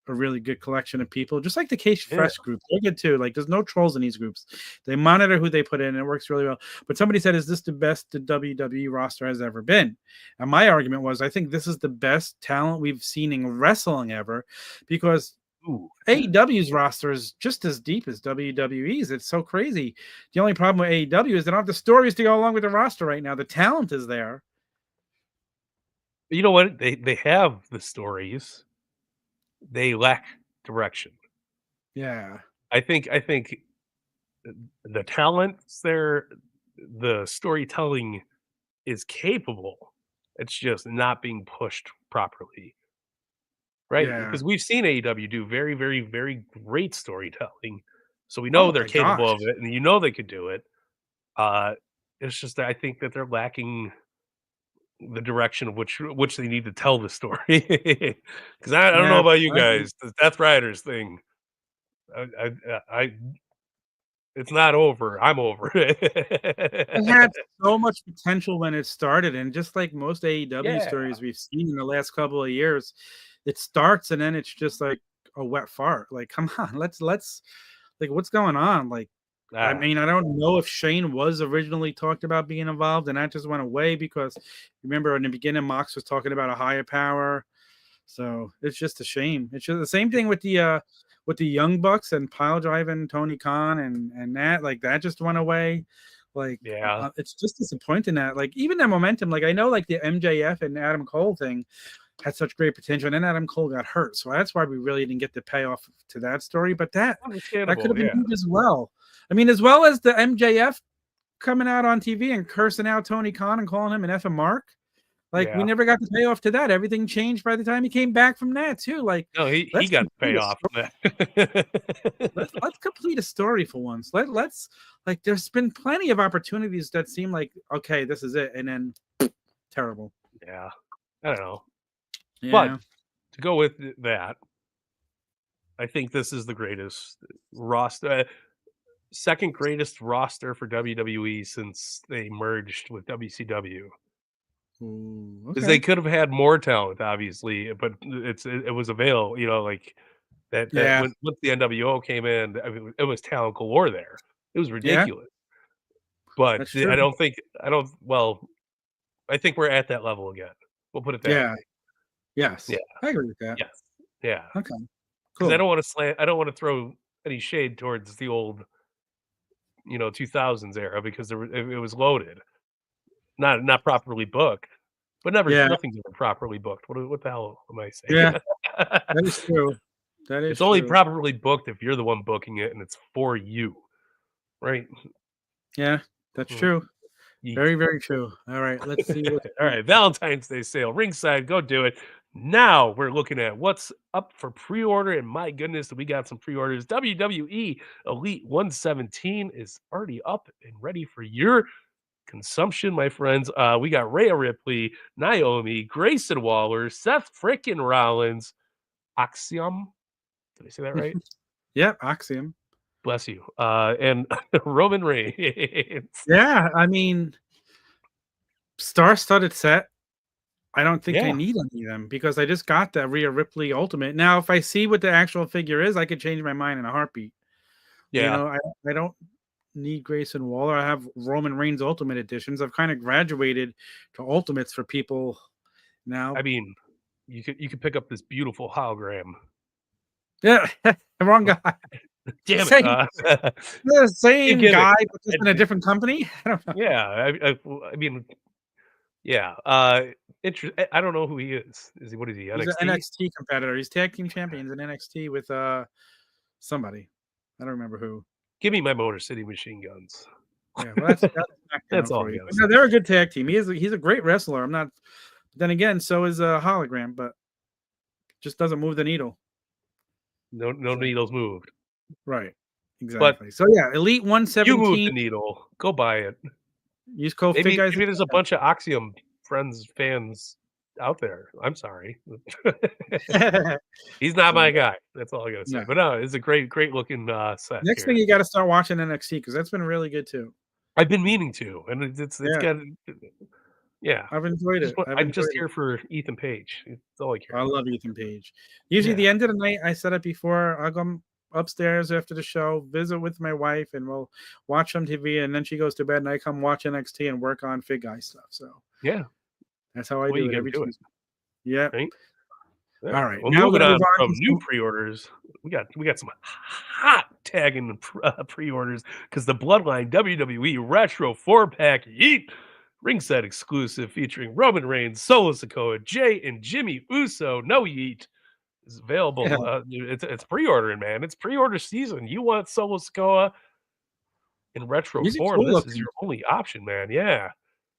a really good collection of people, just like the Cage Yeah. Fresh group. They're good too. Like there's no trolls in these groups. They monitor who they put in, and it works really well. But somebody said, is this the best the WWE roster has ever been? And my argument was, I think this is the best talent we've seen in wrestling ever, because Ooh. AEW's roster is just as deep as WWE's. It's so crazy. The only problem with AEW is they don't have the stories to go along with the roster right now. The talent is there. You know what? They have the stories. They lack direction. Yeah. I think the talent's there, the storytelling is capable. It's just not being pushed properly. Right? Yeah. Because we've seen AEW do very, very, very great storytelling. So we know Oh they're my capable gosh. of it, and you know they could do it. Uh, it's just that I think that they're lacking the direction of which they need to tell the story. Because I don't know Yeah, about you I agree. guys, the Death Riders thing, I it's not over. I'm over It it. had so much potential when it started, and just like most AEW Yeah, stories we've seen in the last couple of years, it starts and then it's just like a wet fart. Like, come on, let's like what's going on? Like, I ah, mean, I don't know if Shane was originally talked about being involved and that just went away because remember in the beginning Mox was talking about a higher power. So it's just a shame. It's just the same thing with the Young Bucks and pile driving Tony Khan and that like that just went away. Like yeah, it's just disappointing that like even that momentum. Like I know like the MJF and Adam Cole thing had such great potential, and then Adam Cole got hurt, so that's why we really didn't get the payoff to that story. But that could understandable. have been Yeah, huge as well. I mean, as well as the MJF coming out on TV and cursing out Tony Khan and calling him an effing mark. Like we yeah. never got the payoff to that. Everything changed by the time he came back from that too. Like No, he let's got the complete a payoff story. from that. Let's complete a story for once. Let's like there's been plenty of opportunities that seem like okay, this is it, and then terrible. Yeah, I don't know, but Yeah. to go with that, I think this is the greatest roster. Second greatest roster for WWE since they merged with WCW. Ooh, Because they okay. could have had more talent, obviously, but it was available, like that Yeah. when once the NWO came in, I mean, it was talent galore there. It was Yeah. ridiculous. But That's true. I think we're at that level again. We'll put it that Yeah. way. Yeah, Yes. I agree with that. yes. Yeah. Okay. Because Cool. I don't wanna throw any shade towards the old, 2000s era because it was loaded. Not properly booked, but never Yeah. nothing's ever properly booked. What the hell am I Yeah. saying? That is true. That is It's only true. properly booked if you're the one booking it and it's for you, right? Yeah. That's Mm, true. yeet. Very, very true. All right. Let's see what's All right, Valentine's Day sale, Ringside, go do it. Now we're looking at what's up for pre-order, and my goodness, we got some pre-orders. WWE Elite 117 is already up and ready for your consumption, my friends. We got Rhea Ripley, Naomi, Grayson Waller, Seth frickin' Rollins, Axiom. Did I say that right? Yep, Axiom. Bless you. And Roman Reigns. Yeah, I mean, star-studded set. I don't think I Yeah, need any of them because I just got that Rhea Ripley Ultimate. Now, if I see what the actual figure is, I could change my mind in a heartbeat. You yeah. know, I don't need Grayson Waller. I have Roman Reigns Ultimate Editions. I've kind of graduated to Ultimates for people now. I mean, you could pick up this beautiful hologram. Yeah, wrong guy. Damn it. Same the Same same gimmick. guy, but just in a And different company. I don't know. yeah, I mean, yeah. I don't know who he is. What is he? He's an NXT? NXT competitor. He's tag team champions in NXT with somebody. I don't remember who. Give me my Motor City Machine Guns. Yeah, well, that's That's SmackDown all for I you. gotta But say. no, they're a good tag team. He's a great wrestler. I'm not. Then again, so is a hologram, but just doesn't move the needle. No So needles moved. right, But exactly. So yeah, Elite you moved 117. the needle. Go buy it. Use code FigGuys. Maybe there's a bunch of Axiom friends, fans out there. I'm sorry. He's not So my guy. That's all I gotta say. no. But no, it's a great looking set Next thing here. you got to start watching NXT because that's been really good too. I've been meaning to, and it's Yeah, got yeah. I've enjoyed it. I've I'm just enjoyed it. here for Ethan Page. That's all I care I about. love Ethan Page. Usually, Yeah, the end of the night, I said it before. I'll go upstairs after the show, visit with my wife, and we'll watch some TV. And then she goes to bed, and I come watch NXT and work on Fig Guy stuff. So yeah. that's how I Well, do you it gotta every do it, Tuesday. Yep. right? All All right. right. Well, Now we're moving gonna move on on from to new some. pre-orders, we got some hot tagging pre-orders because the Bloodline WWE Retro 4-pack Yeet ringside exclusive featuring Roman Reigns, Solo Sikoa, Jay, and Jimmy Uso. No Yeet is Yeah, available. It's pre-ordering, man. It's pre-order season. You want Solo Sikoa in retro these are form? cool This is looking. your only option, man. Yeah,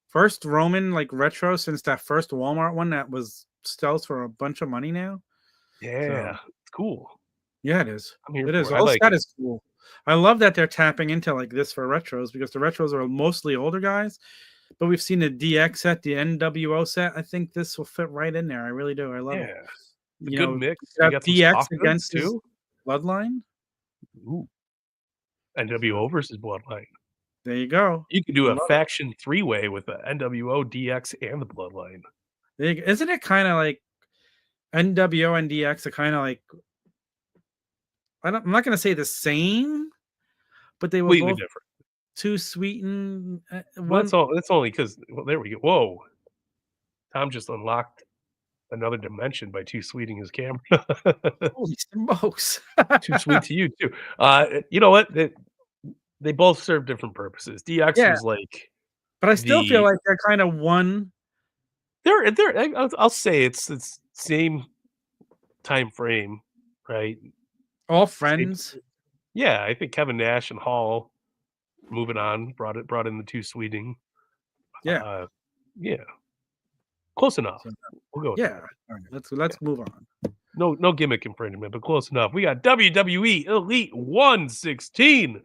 First Roman like retro since that first Walmart one that was sells for a bunch of money now. So yeah. It's cool. yeah, it is. I'm here It is. for The it. I whole like set it. is cool. I love that they're tapping into like this for retros because the retros are mostly older guys. but we've seen the DX set, the NWO set. I think this will fit right in there. I really do. I love Yeah, it. it's a You good know, mix. you could You have got some DX soft goods against his too. bloodline. Ooh, So NWO versus Bloodline. there you go. You could do I a love it. faction three-way with the NWO, DX, and the Bloodline. Isn't it kind of like NWO and DX are kind of like I'm not gonna say the same, but they were Completely both different. too sweet and Well, one. that's only because well, there we go. Whoa, Tom just unlocked another dimension by too sweeting his camera. Holy smokes! Too sweet to you too. You know what? They both serve different purposes. DX Yeah, was like but I still feel the like they're kind of one. they're I'll say it's same time frame, right? All Same, friends. yeah, I think Kevin Nash and Hall moving on brought in the two sweeting. Yeah. Uh, yeah, close enough. So We'll go with yeah. that. All right. Yeah. Let's move on. No gimmick infringement, but close enough. We got WWE Elite 116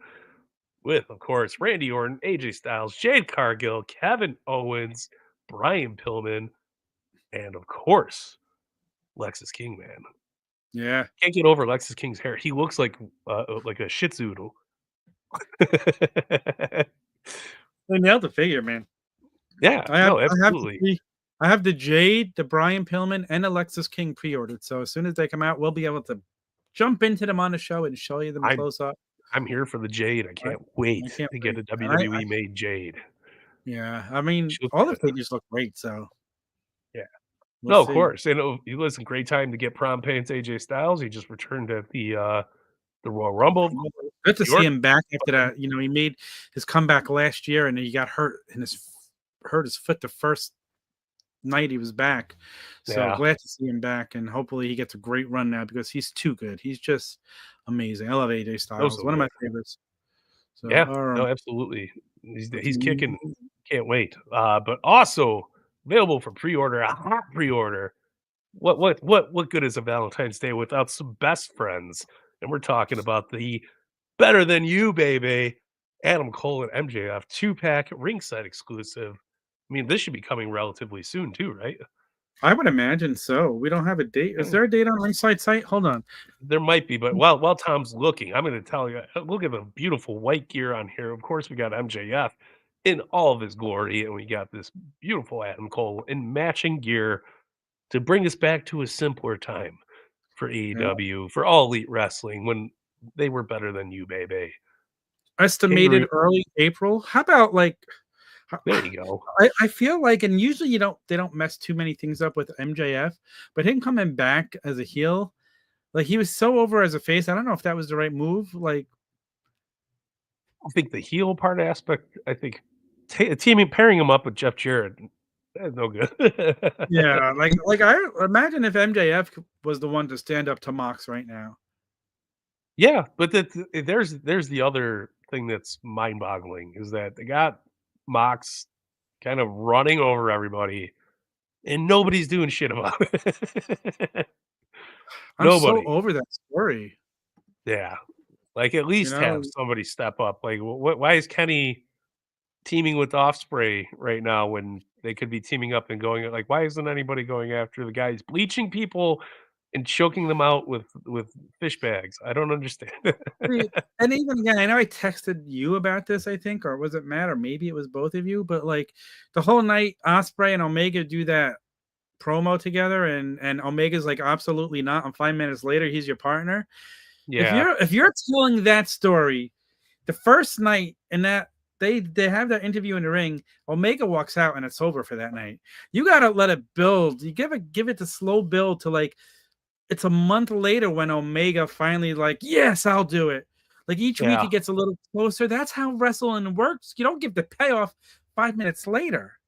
with, of course, Randy Orton, AJ Styles, Jade Cargill, Kevin Owens, Brian Pillman, and of course, Lexus King, man. Yeah. Can't get over Lexus King's hair. He looks like a Shih Tzu. They nailed the figure, man. Yeah, I have no, I have the absolutely. three. I have the Jade, the Brian Pillman, and Alexis King pre-ordered. So as soon as they come out, we'll be able to jump into them on the show and show you them I'm close up. I'm here for the Jade. I I can't wait I can't to get wait. a And I WWE made Jade. yeah, I mean, She looks all the good. figures look great, so Yeah. we'll No, of see. course. And you listen, great time to get prom pants AJ Styles. He just returned at the Royal Rumble, of Good to see York. him back after that. You know, he made his comeback last year, and he got hurt his foot the first night he was back. So Yeah, glad to see him back, and hopefully he gets a great run now because he's too good. He's just amazing. I love AJ no, Styles, so one of good. my favorites. So, Yeah, all right, no, absolutely. let's He's move. kicking. Can't wait. But also available for pre-order, a hot pre-order. What good is a Valentine's Day without some best friends? And we're talking about the Better Than You, baby. Adam Cole and MJF 2-pack ringside exclusive. I mean, this should be coming relatively soon too, right? I would imagine so. We don't have a date. Is there a date on Ringside site? Hold on. There might be, but while Tom's looking, I'm gonna tell you, look at the beautiful white gear on here. Of course, we got MJF in all of his glory, and we got this beautiful Adam Cole in matching gear to bring us back to a simpler time for Yeah. AEW, for All Elite Wrestling when they were better than you, baby. Estimated Kangaroo, early April. How about like there you go. I feel like, and usually they don't mess too many things up with MJF, but him coming back as a heel, like he was so over as a face. I don't know if that was the right move. Like, I think the heel part aspect, I think teaming pairing him up with Jeff Jarrett, that's no good. yeah, like I imagine if MJF was the one to stand up to Mox right now. Yeah, but there's the other thing that's mind-boggling is that they got Mox kind of running over everybody, and nobody's doing shit about it. I'm so Nobody. over that story. Yeah, like, at You least have know, somebody step up. Like, why is Kenny teaming with Offspray right now when they could be teaming up and going like, why isn't anybody going after the guys bleaching people and choking them out with fish bags? I don't understand. see, and even again, I know I texted you about this, I think, or was it Matt, or maybe it was both of you, but like the whole night Osprey and Omega do that promo together, and Omega's like, absolutely not. And 5 minutes later, he's your partner. Yeah, If you're telling that story, the first night and that they have that interview in the ring, Omega walks out and it's over for that night. You gotta let it build. You give it the slow build to like it's a month later when Omega finally like, yes, I'll do it. Like each week yeah. he gets a little closer. That's how wrestling works. You don't give the payoff 5 minutes later.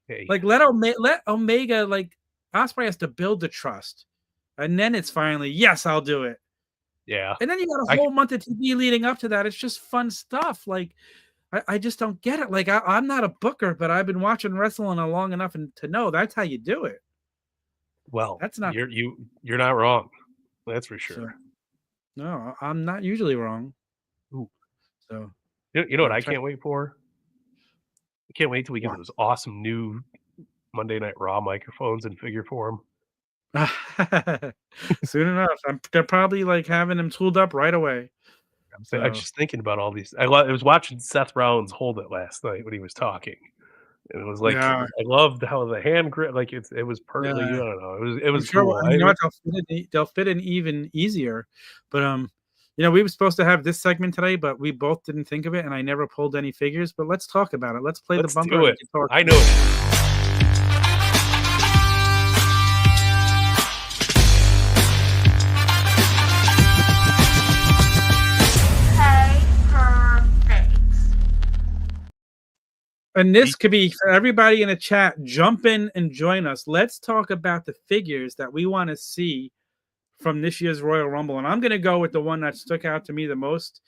Hey, Like let Omega like Osprey has to build the trust. And then it's finally, yes, I'll do it. yeah. And then you got a I whole month of TV leading up to that. It's just fun stuff. Like I just don't get it. Like I'm not a booker, but I've been watching wrestling long enough and to know that's how you do it. well, That's not you're not wrong. That's for so. sure. No, I'm not usually wrong. Ooh. So You know what I'm I trying. can't wait for? I can't wait till we get those awesome new Monday Night Raw microphones in figure form. Soon enough. They're probably, like, having them tooled up right away. I was So, just thinking about all these. I was watching Seth Rollins hold it last night when he was talking, and it was like yeah, I loved how the hand grip, like it was perfectly. I yeah. don't know. It I'm was sure cool. and you know what? They'll fit in even easier. But, we were supposed to have this segment today, but we both didn't think of it, and I never pulled any figures, but let's talk about it. Let's play the Let's bumper, do and we it. can talk I know about it. it. And this could be for everybody in the chat, jump in and join us. Let's talk about the figures that we want to see from this year's Royal Rumble. And I'm going to go with the one that stuck out to me the most.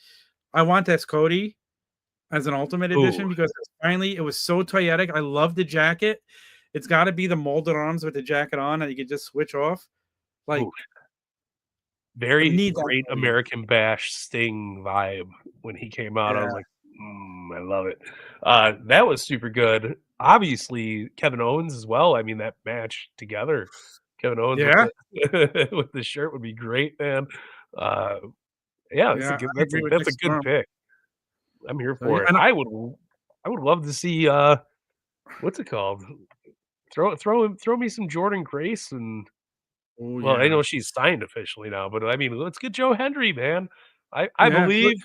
I want this Cody as an Ultimate Ooh, Edition because finally it was so toyetic. I love the jacket. It's got to be the molded arms with the jacket on that you could just switch off. Like, ooh. I Very need that great Cody. American Bash Sting vibe when he came out. I Yeah. was like, I love it. That was super good. Obviously, Kevin Owens as well. I mean, that match together, Kevin Owens with Yeah. the with the shirt would be great, man. Uh, yeah, Yeah. I that's agree with a Nick good Storm. pick. I'm here So, yeah. for it. I would love to see what's it called? Throw me some Jordan Grace and Oh, well, I yeah. know she's signed officially now, but I mean, let's get Joe Hendry, man. I Yeah. believe.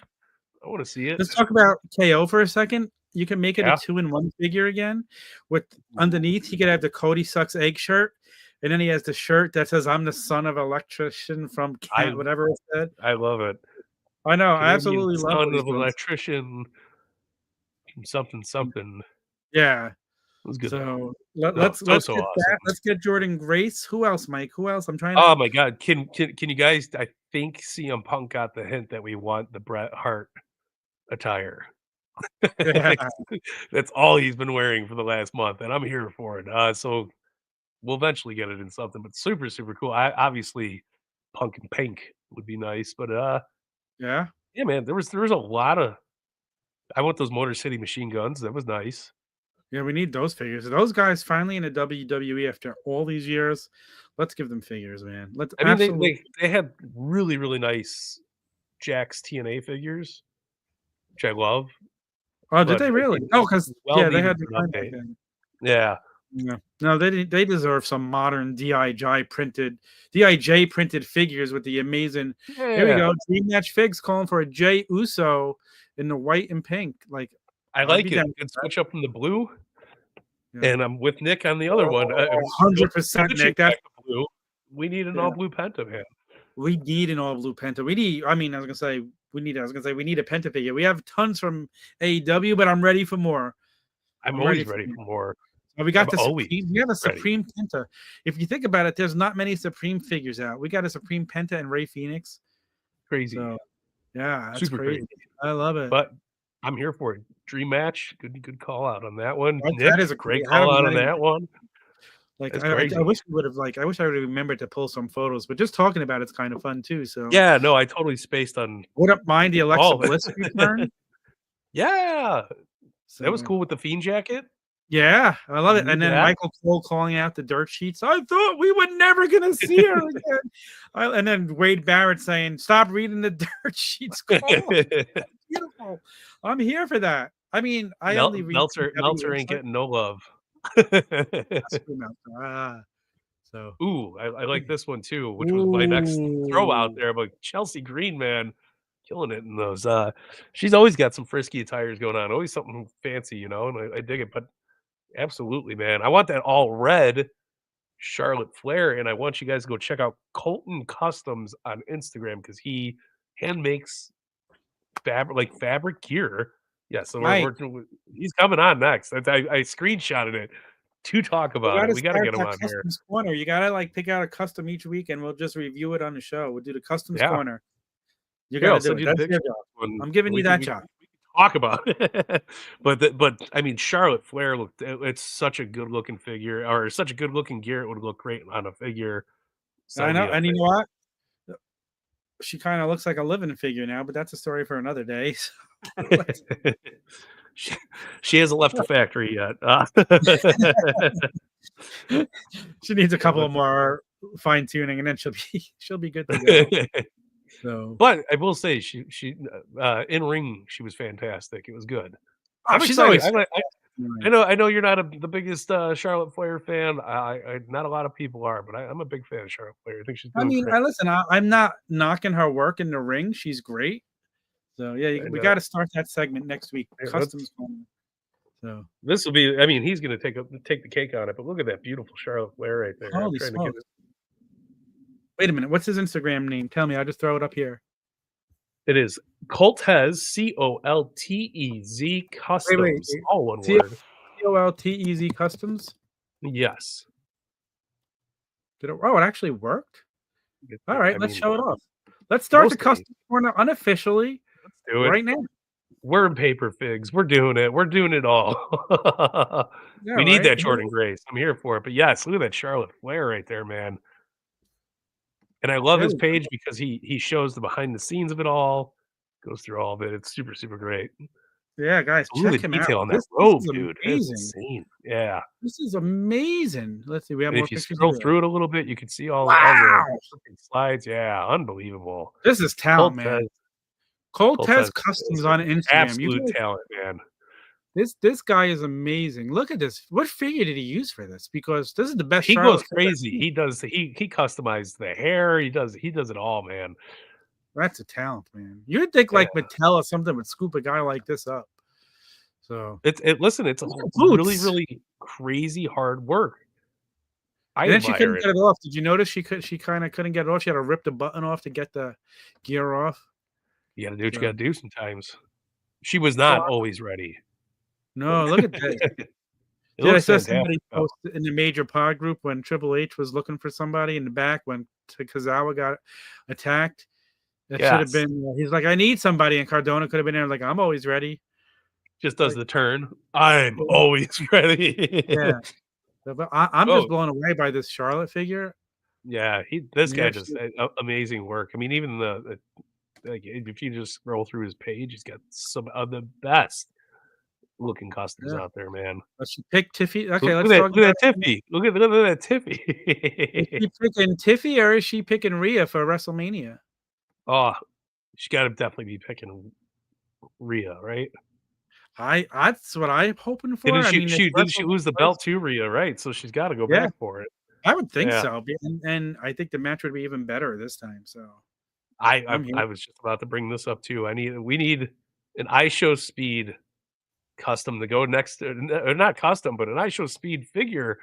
I wanna see it. Let's talk about KO for a second. You can make it a Yeah. 2-in-1 figure again. With underneath, he could have the Cody Sucks Egg shirt, and then he has the shirt that says "I'm the son of electrician from I Cat," whatever it said. I love it. I know. I Canadian absolutely love what son he's of doing. electrician something something. Yeah. It was good though. So No, let's so get awesome. that. Let's get Jordan Grace. Who else, Mike? Who else? I'm trying to. Oh my god, can you guys I think CM Punk got the hint that we want the Bret Hart attire. Yeah. That's all he's been wearing for the last month, and I'm here for it. So we'll eventually get it in something, but super, super cool. I obviously Punk and Pink would be nice, but Yeah. yeah, man, there was a lot of I want those Motor City Machine Guns. That was nice. Yeah. We need those figures. Those guys finally in the WWE after all these years. Let's give them figures, man. Let's I mean, absolutely. they had really, really nice Jax TNA figures, which I love, Oh, did but they I really? mean, Oh, it because well yeah, they needed had the an kind back update. then. Yeah. Yeah. No, they deserve some modern DIJ printed figures with the amazing. Here we Yeah. go. Dream Match Figs calling for a Jay Uso in the white and pink. Like, I I'd be like down it. with Good that. switch up from the blue, Yeah. and I'm with Nick on the other one. Oh, Go 100% switching Nick. That's back to blue. We need an yeah. all blue Penta, man. We need an all blue Penta. We need. I mean, I was gonna say we need a Penta figure. We have tons from AEW, but I'm ready for more. I'm I'm ready always for ready more. for more. Oh, we I'm got the always Supreme. We have a ready. Supreme Penta. If you think about it, there's not many Supreme figures out. We got a Supreme Penta and Ray Phoenix. Crazy. So yeah, that's Super crazy. crazy. I love it. But I'm here for it. Dream match. Good call out on that one. That Nick, is a great how call do we out not on even that one. like That's I crazy. wish we would have I wish I would have remembered to pull some photos, but just talking about it's kind of fun too. So Yeah, no, I totally spaced on wouldn't mind the Alexa all of Bliss it. return. Yeah, that was So cool with the Fiend jacket. yeah, I love We it. And need then that. Michael Cole calling out the dirt sheets. I thought we were never gonna see her again. And then Wade Barrett saying, "Stop reading the dirt sheets." Cole. Beautiful. I'm here for that. I mean, I only read CW Meltzer ain't Insight. getting no love. Screw Meltzer. So Ooh, I like this one too, which was my next throw out ooh, there, but Chelsea Green, man, killing it in those, she's always got some frisky attires going on, always something fancy, and I dig it, but absolutely, man. I want that all red Charlotte Flair, and I want you guys to go check out Colton Customs on Instagram because he hand makes fabric gear. Yeah, so Mike. he's coming on next. I screenshotted it to talk We about it. gotta We gotta start get him that on here. customs corner. You gotta pick out a custom each week, and we'll just review it on the show. We'll do the customs Yeah. corner. You Here, I'll gotta do send it. you the That's your picture job. when I'm giving you that we job. can talk about it. But I mean, Charlotte Flair it's such a good looking figure or such a good looking gear. It would look great on a figure. I Sign know, me up, and you man. know what? She kind of looks like a living figure now, but that's a story for another day. So let's She hasn't left the factory yet. She needs a couple of more fine tuning, and then she'll be good to go. So, But I will say she in ring she was fantastic. It was good. I'm she's excited. always I know you're not the biggest Charlotte Flair fan. Not a lot of people are, but I'm a big fan of Charlotte Flair. I think she's I doing mean, great. I'm not knocking her work in the ring. She's great. So yeah, And, we got to start that segment next week. yeah, Customs corner. So this will be. I mean, he's going to take the cake on it. But look at that beautiful Charlotte Flair right there. I'm holy trying to get smokes! it. Wait a minute. What's his Instagram name? Tell me. I'll just throw it up here. It is Coltez Coltez Customs, Wait. all one word. COLTEZ Customs. Yes. It actually worked. All right, let's show it off. Let's start the most custom corner unofficially Let's do it. right now. We're in paper figs. We're doing it. We're doing it all. Yeah, we need right? that Jordan Grace. I'm here for it. But yes, look at that Charlotte Flair right there, man. And I love his page because he shows the behind the scenes of it all, goes through all of it. It's super, super great. Yeah, guys, Look check at him the out. detail on that This robe, is dude. amazing. It's insane. Yeah. This is amazing. Let's see. We have And more if you pictures. scroll through it a little bit, you can see all Wow. the slides. Yeah, unbelievable. This is talent, man. Coltez Customs on Instagram. Absolute talent, man. This guy is amazing. Look at this. What figure did he use for this? Because this is the best. He goes crazy. He customized the hair. He does it all, man. That's a talent, man. You'd think like Mattel or something would scoop a guy like this up. So it's really, really crazy hard work. And then she couldn't get it off. Did you notice she kind of couldn't get it off? She had to rip the button off to get the gear off. You gotta do what you gotta do sometimes. She was not always ready. No, look at this. Dude, I saw somebody post in the major pod group when Triple H was looking for somebody in the back when Tozawa got attacked. That should have been. He's like, I need somebody, and Cardona could have been there. Like, I'm always ready. Just does the turn. I'm always ready. Yeah, but I'm just blown away by this Charlotte figure. Yeah, this guy just amazing work. I mean, even like if you just scroll through his page, he's got some of the best looking customs out there, man. Let's pick Tiffy. Okay, look at that Tiffy. Look at that Tiffy. Is she picking Tiffy or is she picking Rhea for WrestleMania? Oh, she got to definitely be picking Rhea, right? That's what I'm hoping for. Didn't she lose the belt to Rhea, right? So she's got to go back for it. I would think so, and I think the match would be even better this time. So I was just about to bring this up too. We need an iShow Speed custom to go next, or not custom, but an iShow Speed figure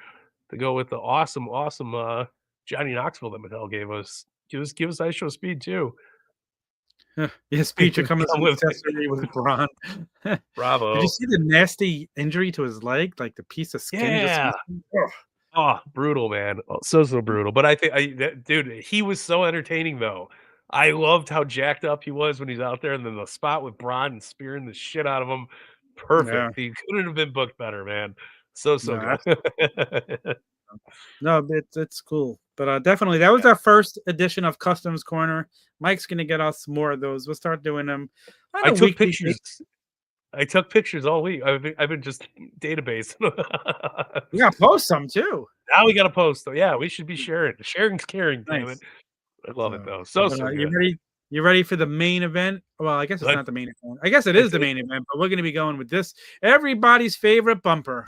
to go with the awesome Johnny Knoxville that Mattel gave us. Give us iShow Speed too. His feature comes with accessory with Braun. Bravo! Did you see the nasty injury to his leg? Like the piece of skin. Yeah. Oh, brutal, man. Oh, so brutal. But I think, dude, he was so entertaining though. I loved how jacked up he was when he's out there, and then the spot with Braun and spearing the shit out of him. Perfect. Yeah. He couldn't have been booked better, man. So good. No, it's cool. But definitely, that was our first edition of Customs Corner. Mike's gonna get us more of those. We'll start doing them. I took pictures. I took pictures all week. I've been just database. We gotta post some too. Now we gotta post though. Yeah, we should be sharing. Sharing's caring. Damn it. I love it though. So you ready? You ready for the main event? Well, I guess it's not the main event. I guess it is the main event, but we're gonna be going with this everybody's favorite bumper.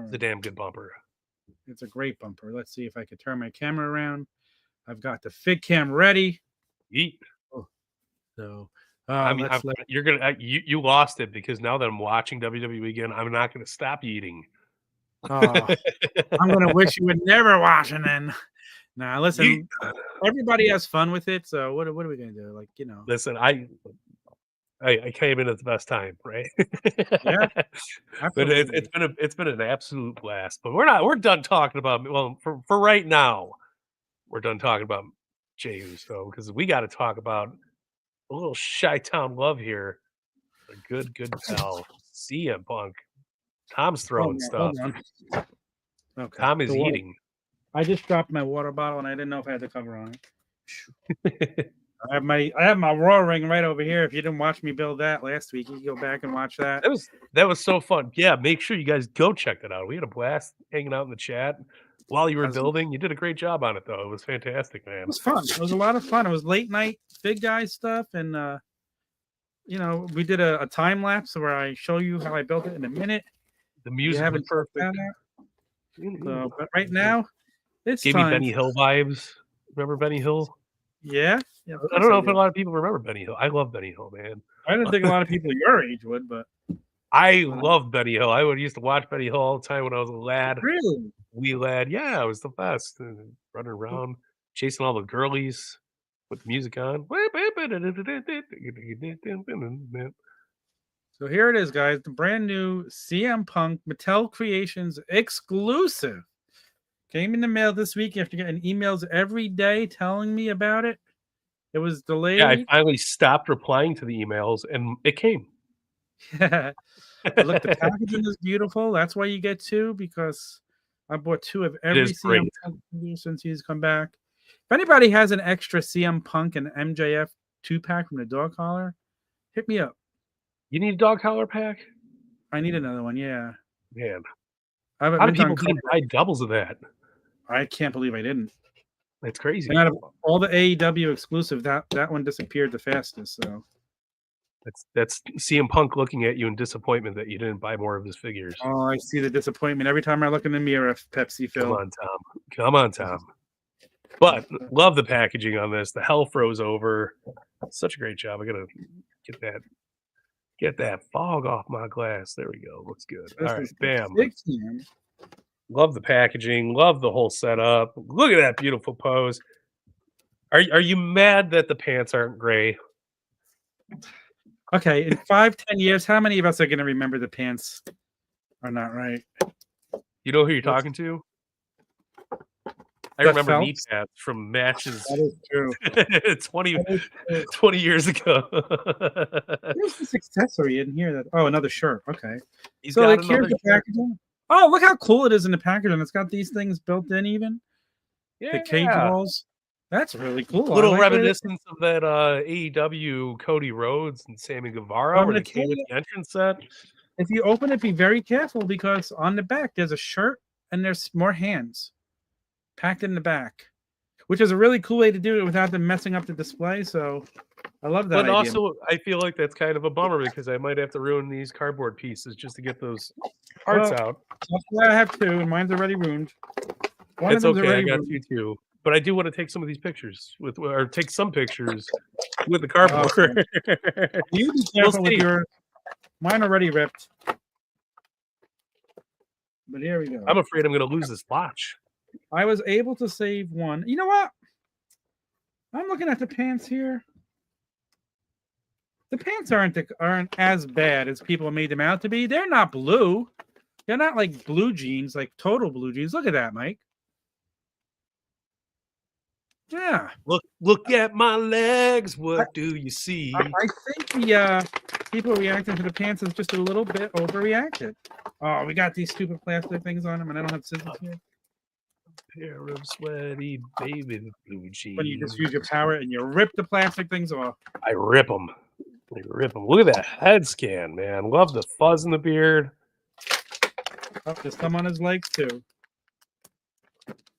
It's a damn good bumper. It's a great bumper. Let's see if I can turn my camera around. I've got the Fig Cam ready. Yeet. So I mean, you're gonna you lost it because now that I'm watching WWE again, I'm not gonna stop eating. I'm gonna wish you would never wash it then. Nah, listen, everybody has fun with it. So what are we gonna do? Like, you know. Listen, I came in at the best time, right? Yeah. But it's been an absolute blast. But we're done talking about, well, for right now, we're done talking about Jey Uso because we got to talk about a little Chi-Town love here. A good pal, CM Punk. Tom's throwing stuff. Hold on. Okay. Tom is The water. eating. I just dropped my water bottle and I didn't know if I had the cover on it. I have my Raw ring right over here. If you didn't watch me build that last week, you can go back and watch that. That was so fun. Yeah, make sure you guys go check that out. We had a blast hanging out in the chat while you were building. You did a great job on it, though. It was fantastic, man. It was fun. It was a lot of fun. It was late night FigGuys stuff, and you know, we did a time lapse where I show you how I built it in a minute. The music was perfect. So, but right now, it's gave me Benny Hill vibes. Remember Benny Hill? Yeah. I don't know if a lot of people remember Benny Hill. I love Benny Hill, man. I didn't think a lot of people your age would, but I love Benny Hill. I used to watch Benny Hill all the time when I was a lad. Really? Wee lad. Yeah, it was the best. Running around, chasing all the girlies with the music on. So here it is, guys. The brand new CM Punk Mattel Creations exclusive. Came in the mail this week after getting emails every day telling me about it. It was delayed. Yeah, I finally stopped replying to the emails and it came. But look, the packaging is beautiful. That's why you get two, because I bought two of every CM Punk since he's come back. If anybody has an extra CM Punk and MJF 2-pack from the dog collar, hit me up. You need a dog collar pack? I need another one, yeah. Man. A lot of people didn't buy doubles of that. I can't believe I didn't. That's crazy. And out of all the AEW exclusive, that one disappeared the fastest. So that's CM Punk looking at you in disappointment that you didn't buy more of his figures. Oh, I see the disappointment every time I look in the mirror. Pepsi Phil. Come on, Tom. Come on, Tom. But love the packaging on this. The hell froze over. Such a great job. I gotta get that fog off my glass. There we go. Looks good. All right, bam. Love the packaging. Love the whole setup. Look at that beautiful pose. Are you mad that the pants aren't gray? Okay, in 5-10 years, how many of us are going to remember the pants are not right? You know who you're talking to? I remember knee pads from matches. That is true. 20 years ago. There's this accessory in here. Another shirt. Okay. Here's the packaging. Oh, look how cool it is in the packaging. It's got these things built in even. Yeah. The cage rolls. That's really cool. Little reminiscence of that AEW Cody Rhodes and Sammy Guevara where they came with the entrance set. If you open it, be very careful because on the back there's a shirt and there's more hands packed in the back, which is a really cool way to do it without them messing up the display. So I love that. But also, I feel like that's kind of a bummer because I might have to ruin these cardboard pieces just to get those parts out. That's why I have two, and mine's already ruined. It's okay. I got two too. But I do want to take some of these pictures or take some pictures with the cardboard. You be careful with yours. Mine already ripped. But here we go. I'm afraid I'm going to lose this watch. I was able to save one. You know what? I'm looking at the pants here. The pants aren't as bad as people made them out to be. They're not blue. They're not like blue jeans, like total blue jeans. Look at that, Mike. Yeah. Look at my legs. What do you see? I think the people reacting to the pants is just a little bit overreacted. Oh, we got these stupid plastic things on them, and I don't have scissors here. Pair of sweaty baby blue jeans. When you just use your power and you rip the plastic things off. I rip them. Look at that head scan, man. Love the fuzz in the beard. Oh, there's some on his legs too.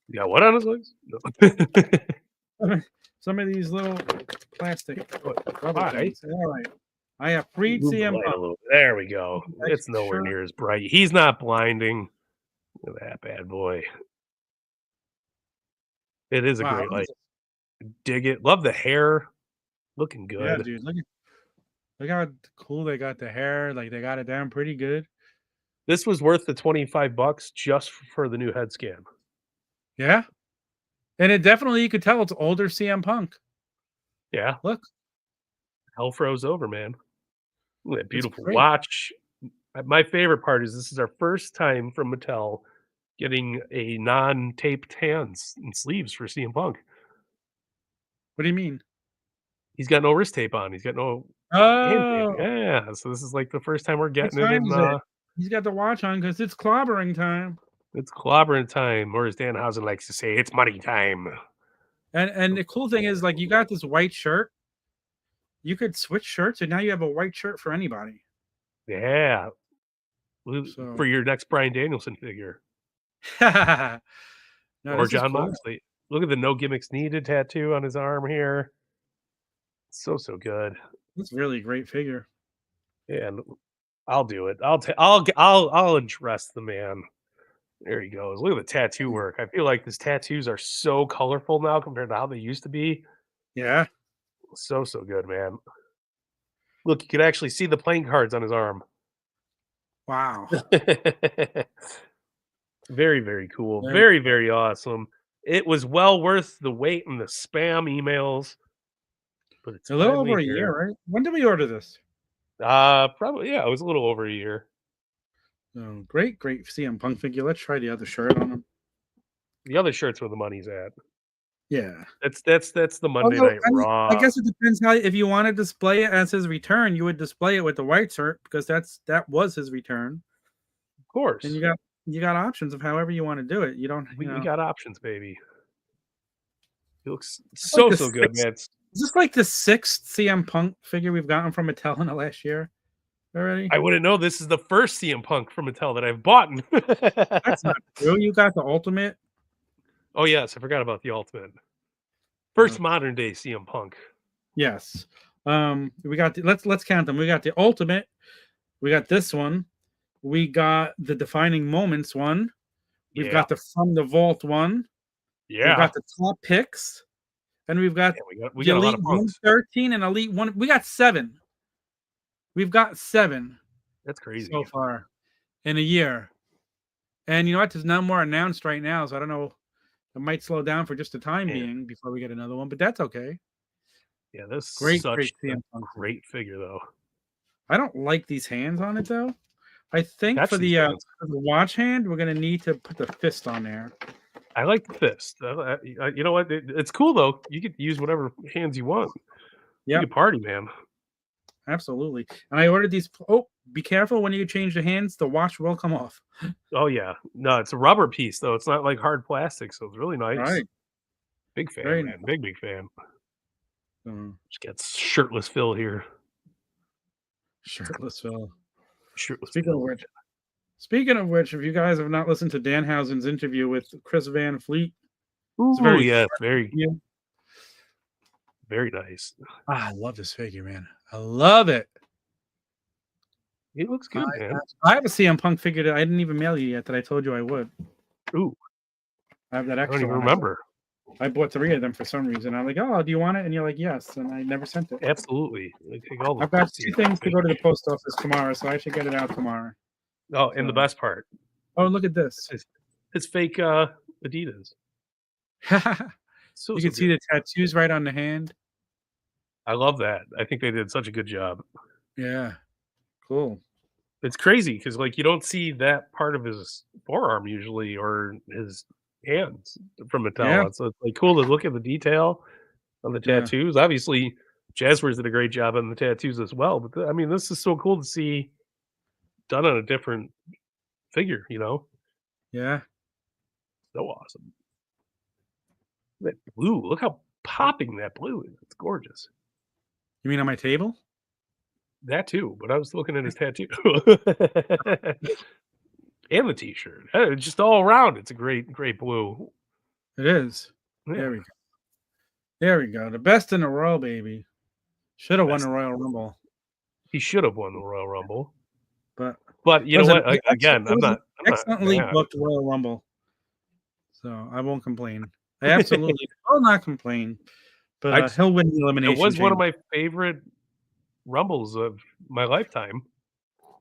You got what on his legs? No. Some of these little plastic rubber things. All right. I have freed CM Punk. There we go. It's nowhere near as bright. He's not blinding. Look at that bad boy. It is a great light. Dig it. Love the hair. Looking good. Yeah, dude. Look how cool they got the hair. Like they got it down pretty good. This was worth the $25 just for the new head scan. Yeah. And it definitely, you could tell it's older CM Punk. Yeah. Look. Hell froze over, man. Look at that beautiful watch. My favorite part is this is our first time from Mattel getting a non-taped hands and sleeves for CM Punk. What do you mean? He's got no wrist tape on. He's got no hand tape. Oh, Yeah, so this is like the first time we're what getting it time in. is it? He's got the watch on because it's clobbering time. It's clobbering time, or as Danhausen likes to say, it's money time. And the cool thing is, like, you got this white shirt. You could switch shirts, and now you have a white shirt for anybody. Yeah, So, for your next Bryan Danielson figure no, or this is John cool. Moxley. Look at the no gimmicks needed tattoo on his arm here. So good. It's really a great figure. Yeah, and I'll do it. I'll address the man. There he goes. Look at the tattoo work. I feel like his tattoos are so colorful now compared to how they used to be. Yeah. So good, man. Look, you could actually see the playing cards on his arm. Wow. Very cool. Yeah. Very awesome. It was well worth the wait and the spam emails. But it's A little finally over a here. year, right? When did we order this? Probably, yeah, it was a little over a year. Oh, great CM Punk figure. Let's try the other shirt on him. The other shirt's where the money's at. Yeah. That's the Monday Night Raw. I guess it depends how, if you want to display it as his return, you would display it with the white shirt because that was his return. Of course. And you got options of however you want to do it. You don't We know. got options, baby. He looks so good, man. Is this like the 6th CM Punk figure we've gotten from Mattel in the last year already? I wouldn't know. This is the first CM Punk from Mattel that I've bought. That's not true. You got the Ultimate. Oh yes, I forgot about the Ultimate. First modern day CM Punk. Yes. We got let's count them. We got the Ultimate. We got this one. We got the Defining Moments one. We've got the From the Vault one. Yeah. We've got the Top Picks. And we've got we got Elite 113 and Elite 1. We got 7. We've got 7. That's crazy. So far in a year. And you know what? There's no more announced right now, so I don't know. It might slow down for just the time being before we get another one, but that's okay. Yeah, that's great figure, though. I don't like these hands on it, though. I think for the watch hand, we're going to need to put the fist on there. I like the fist. You know what? It's cool, though. You could use whatever hands you want. Yeah. You can party, man. Absolutely. And I ordered these. Oh, be careful when you change the hands. The watch will come off. Oh, yeah. No, it's a rubber piece, though. It's not like hard plastic, so it's really nice. Right. Big fan, man. Nice. Big fan. Just got shirtless Phil here. Shirtless Phil. Speaking of which, if you guys have not listened to Danhausen's interview with Chris Van Fleet, it's very nice. I love this figure, man. I love it. It looks good, man. I have a CM Punk figure that I didn't even mail you yet that I told you I would. Ooh. I have that extra. I don't even remember. I bought 3 of them for some reason. I'm like, oh, do you want it? And you're like, yes. And I never sent it. Absolutely. I've got 2 things to go to the post office tomorrow, so I should get it out tomorrow. Oh, and the best part. Oh, look at this. It's fake Adidas. You can see the tattoos right on the hand. I love that. I think they did such a good job. Yeah. Cool. It's crazy because, like, you don't see that part of his forearm usually or his hands from Mattel. Yeah. So it's like cool to look at the detail on the tattoos. Obviously, Jazzwares did a great job on the tattoos as well. But I mean, this is so cool to see done on a different figure, you know? Yeah. So awesome. That blue, look how popping that blue is. It's gorgeous. You mean on my table? That too, but I was looking at his tattoo. And the t-shirt. Just all around, it's a great blue. It is. Yeah. There we go. The best in the Royal, baby. Should have won the Royal Rumble. He should have won the Royal Rumble. But you know what? Again, I'm not excellently booked Royal Rumble. So I won't complain. I absolutely will not complain. But he'll win the elimination. It was one of my favorite Rumbles of my lifetime.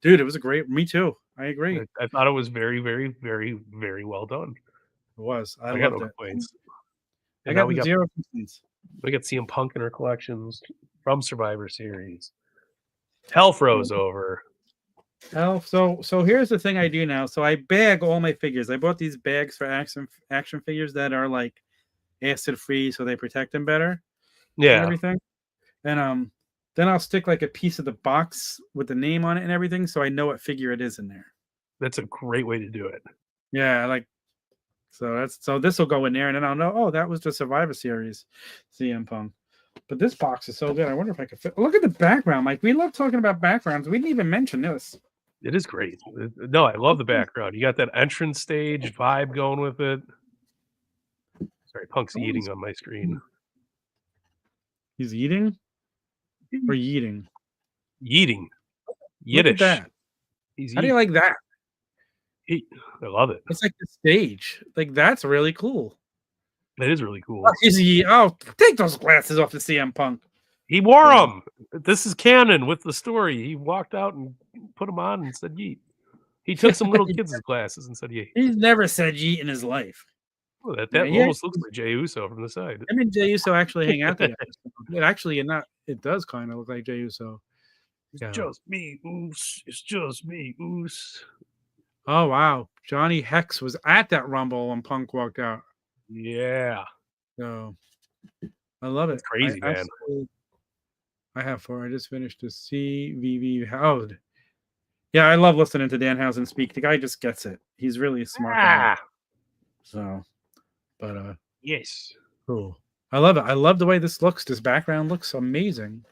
Dude, it was a great. Me too. I agree. I thought it was very, very, very, very well done. It was. I got loved no it. complaints. I got 0 complaints. We got CM Punk in our collections from Survivor Series. Hell froze over. So here's the thing I do now. So I bag all my figures. I bought these bags for action figures that are like acid free, so they protect them better. Yeah. And everything. And then I'll stick like a piece of the box with the name on it and everything, so I know what figure it is in there. That's a great way to do it. Yeah, like so this will go in there, and then I'll know. Oh, that was the Survivor Series, CM Punk. But this box is so good. I wonder if I could fit. Look at the background. Like, we love talking about backgrounds. We didn't even mention this. It is great. No, I love the background. You got that entrance stage vibe going with it. Sorry, Punk's eating on my screen. He's eating or yeeting? Yeeting. Yiddish. Look at that. How do you like that? I love it. It's like the stage. Like, that's really cool. That is really cool. Oh, take those glasses off the CM Punk. He wore them. This is canon with the story. He walked out and put them on and said yeet. He took some little kids' glasses and said yeet. He's never said yeet in his life. Well, that almost looks like Jey Uso from the side. I mean, Jey Uso actually hang out together. It does kind of look like Jey Uso. It's just me, Oos. It's just me, Oos. Oh, wow. Johnny Hex was at that Rumble when Punk walked out. Yeah. So, I love it. It's crazy, man. I have 4. I just finished the CVV. Oh, yeah, I love listening to Danhausen speak. The guy just gets it. He's really a smart guy. So, but yes. Cool. I love it. I love the way this looks. This background looks amazing.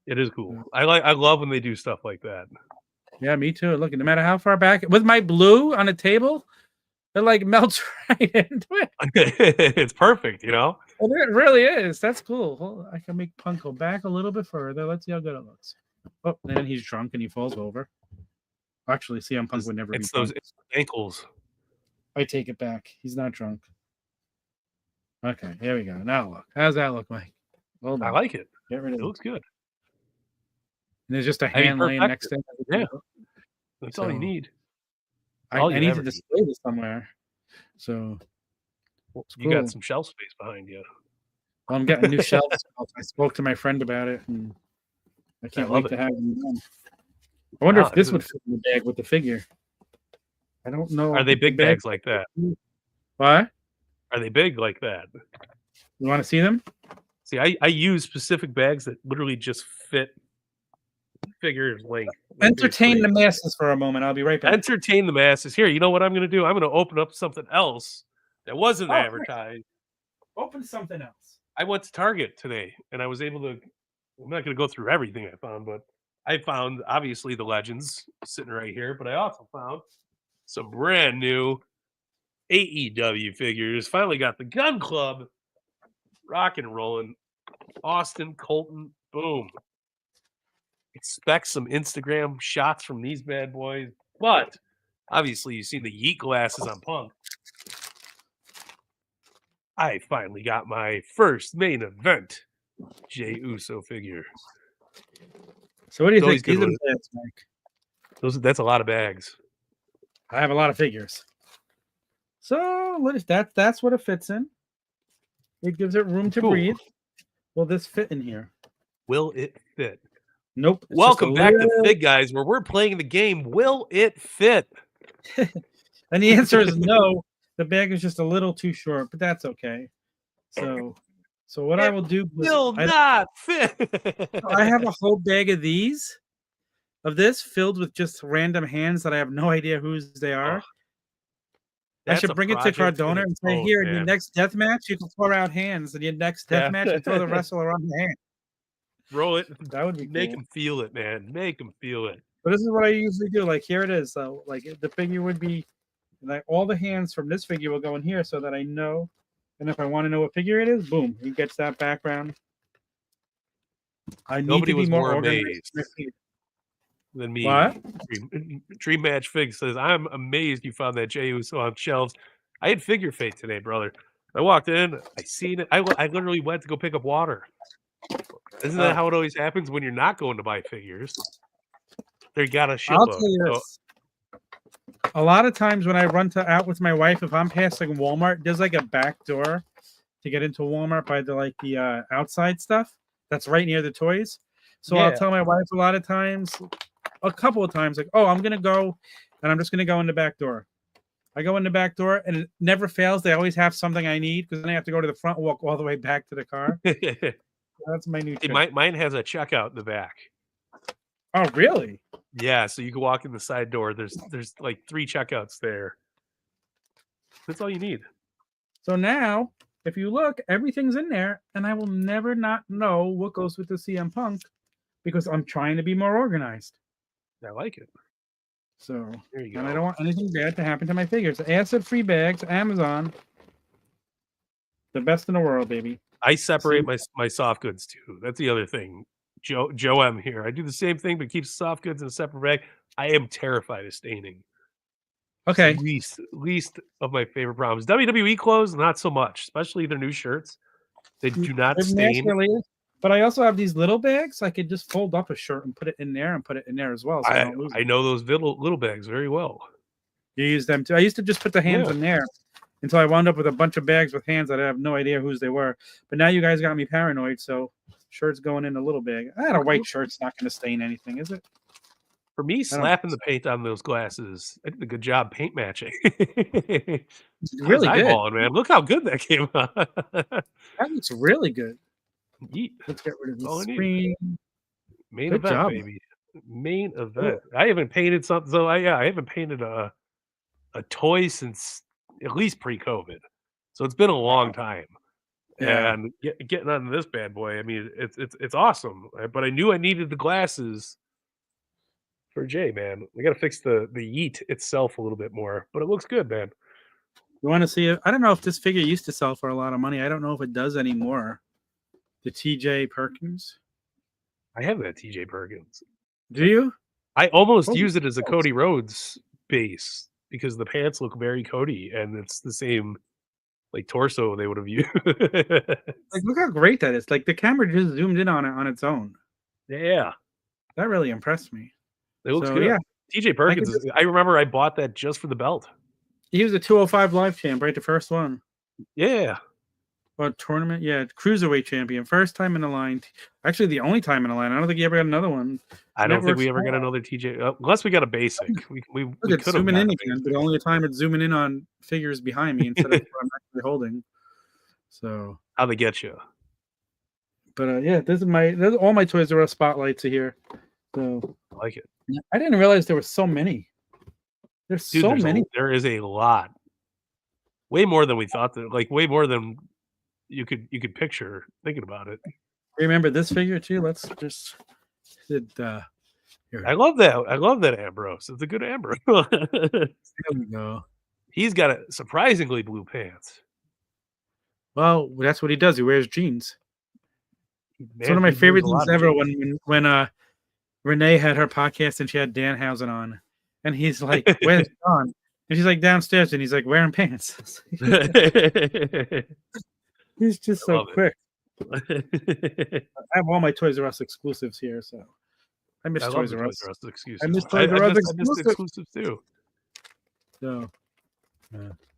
It is cool. I love when they do stuff like that. Yeah, me too. Look, no matter how far back with my blue on a table, it like melts right into it. It's perfect, you know? And it really is. That's cool. Well, I can make Punk go back a little bit further. Let's see how good it looks. Oh, and then he's drunk and he falls over. Actually, CM Punk would never be drunk. It's ankles. I take it back. He's not drunk. Okay, here we go. Now look. How's that look, Mike? Well done. I like it. Get rid of it. Looks good. And there's just a hand laying next to it. Yeah. That's all you need. I need to display this somewhere. So you got some shelf space behind you. Well, I'm getting new shelves. I spoke to my friend about it, and I can't wait to have them done. I wonder if this would fit in the bag with the figure. I don't know. Are they big bags like that? What? Are they big like that? You want to see them? See, I use specific bags that literally just fit figures length. Entertain the masses for a moment. I'll be right back. Entertain the masses. Here, you know what I'm going to do? I'm going to open up something else that wasn't advertised. Open something else. I went to Target today, and I was able to. I'm not going to go through everything I found, but I found obviously the Legends sitting right here, but I also found some brand new AEW figures. Finally got the Gun Club rock and rolling. Austin, Colton, boom. Expect some Instagram shots from these bad boys, but obviously you've seen the Yeet glasses on Punk. I finally got my first main event Jey Uso figure. So what do you think? These are the bags, Mike. That's a lot of bags. I have a lot of figures. So what is that? That's what it fits in. It gives it room to breathe. Will this fit in here? Will it fit? Nope. Welcome back to FigGuys, where we're playing the game. Will it fit? And the answer is no. The bag is just a little too short, but that's okay. So what I will do will not fit. I have a whole bag of this filled with just random hands that I have no idea whose they are. I should bring it to Cardona and say, here, in your next death match, you can throw out hands in your next death match and throw the wrestler on the hand. Roll it. That would be Make him feel it, man. Make him feel it. But this is what I usually do. Like, here it is. So, like, the figure would be, like, all the hands from this figure will go in here so that I know. And if I want to know what figure it is, boom, he gets that background. Nobody was more amazed than me. What? Dream Match Fig says, I'm amazed you found that Jey Uso on shelves. I had Figure Fate today, brother. I walked in, I seen it. I literally went to go pick up water. Isn't that how it always happens when you're not going to buy figures? They got a shitload. I'll tell you this. A lot of times when I run out with my wife, if I'm passing Walmart, there's like a back door to get into Walmart by the outside stuff that's right near the toys. So I'll tell my wife a couple of times, like, oh, I'm gonna go and I'm just gonna go in the back door. I go in the back door and it never fails. They always have something I need because then I have to go to the front, walk all the way back to the car. That's my new See, trick. mine has a checkout in the back. Oh, really? Yeah, so you can walk in the side door. There's like 3 checkouts there. That's all you need. So now, if you look, everything's in there, and I will never not know what goes with the CM Punk because I'm trying to be more organized. I like it. So, There you and I go. don't want anything bad to happen to my figures. Acid-free bags, Amazon, the best in the world, baby. I separate See? my soft goods too. That's the other thing. Joe M here. I do the same thing, but keep soft goods in a separate bag. I am terrified of staining. It's the Okay. least of my favorite problems. WWE clothes, not so much, especially their new shirts. They do not They're mask stain. related, but I also have these little bags. I could just fold up a shirt and put it in there and put it in there as well, so I don't lose it. I know those little bags very well. You use them too. I used to just put the hands in there until I wound up with a bunch of bags with hands that I have no idea whose they were. But now you guys got me paranoid, so shirt's going in a little big. I had a white shirt's not going to stain anything, is it? For me, slapping the paint on those glasses, I did a good job paint matching. Really good. Eyeballing, man. Look how good that came out. That looks really good. Yeet. Let's get rid of the All I need. screen. Main Good event, job. baby. Main event. I haven't painted something. So I haven't painted a toy since at least pre-COVID. So it's been a long time. Yeah. And getting on this bad boy, I mean, it's awesome. But I knew I needed the glasses for Jay, man. We got to fix the yeet itself a little bit more, but it looks good, man. You want to see it? I don't know if this figure used to sell for a lot of money. I don't know if it does anymore. The TJ Perkins. I have that TJ Perkins. Do you? I almost use it as a Cody Rhodes base because the pants look very Cody, and it's the same like torso they would have used. Like, look how great that is. Like the camera just zoomed in on it on its own. Yeah, that really impressed me. It looks So, good. yeah. TJ Perkins I remember I bought that just for the belt. He was a 205 live champ, right? The first one. Yeah. What tournament? Yeah, cruiserweight champion. First time in the line. Actually, the only time in the line. I don't think he ever got another one. I don't think we ever got another TJ unless we got a basic. We could have zooming in again, but only the time it's zooming in on figures behind me instead of what I'm actually holding. So how they get you. But yeah, this is all my Toys R Us spotlights are here. So I like it. I didn't realize there were so many. There's so many. There is a lot. Way more than we thought that like way more than you could picture thinking about it. Remember this figure too? Let's just I love that. I love that Ambrose. It's a good Ambrose. There we go. He's got surprisingly blue pants. Well, that's what he does. He wears jeans. It's one of my favorite things ever when Renee had her podcast and she had Danhausen on. And he's like, where's John? And she's like, downstairs. And he's like, wearing pants. He's just so quick. I have all my Toys R Us exclusives here, so I miss Toys R Us. I miss Toys R Us exclusives too. So,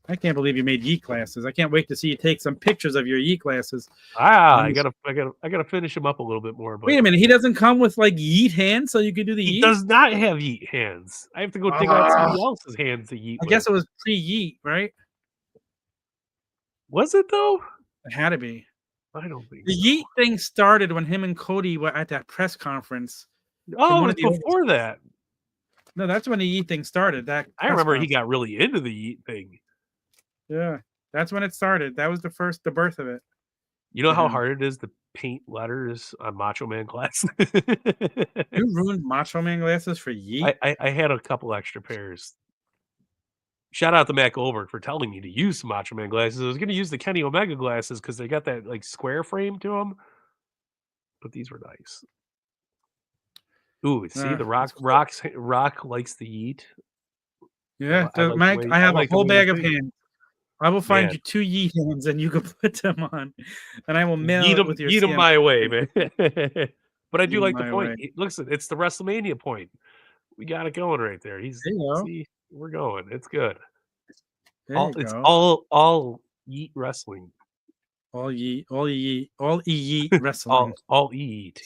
I can't believe you made Yeet glasses. I can't wait to see you take some pictures of your Yeet glasses. I gotta finish them up a little bit more. But wait a minute, he doesn't come with like Yeet hands, so you could do the Yeet. He does not have Yeet hands. I have to go dig out somebody else's hands to Yeet. I guess it was pre-Yeet, right? Was it though? It had to be. I don't think the Yeet thing started when him and Cody were at that press conference. Oh, it was before that. No, that's when the Yeet thing started. I remember he got really into the Yeet thing. Yeah, that's when it started. That was the birth of it. You know how hard it is to paint letters on Macho Man glasses? You ruined Macho Man glasses for Yeet? I had a couple extra pairs. Shout out to Matt Goldberg for telling me to use some Macho Man glasses. I was going to use the Kenny Omega glasses because they got that like square frame to them. But these were nice. Ooh, see the Rock likes to eat. Yeah, I have a whole bag of hands. I will find you 2 Yeet hands and you can put them on, and I will mail it with your Yeet them my way, man. But I do like the point. Listen, it's the WrestleMania point. We got it going right there. See, we're going. It's good. It's all Yeet wrestling. All Yeet wrestling. all Yeet.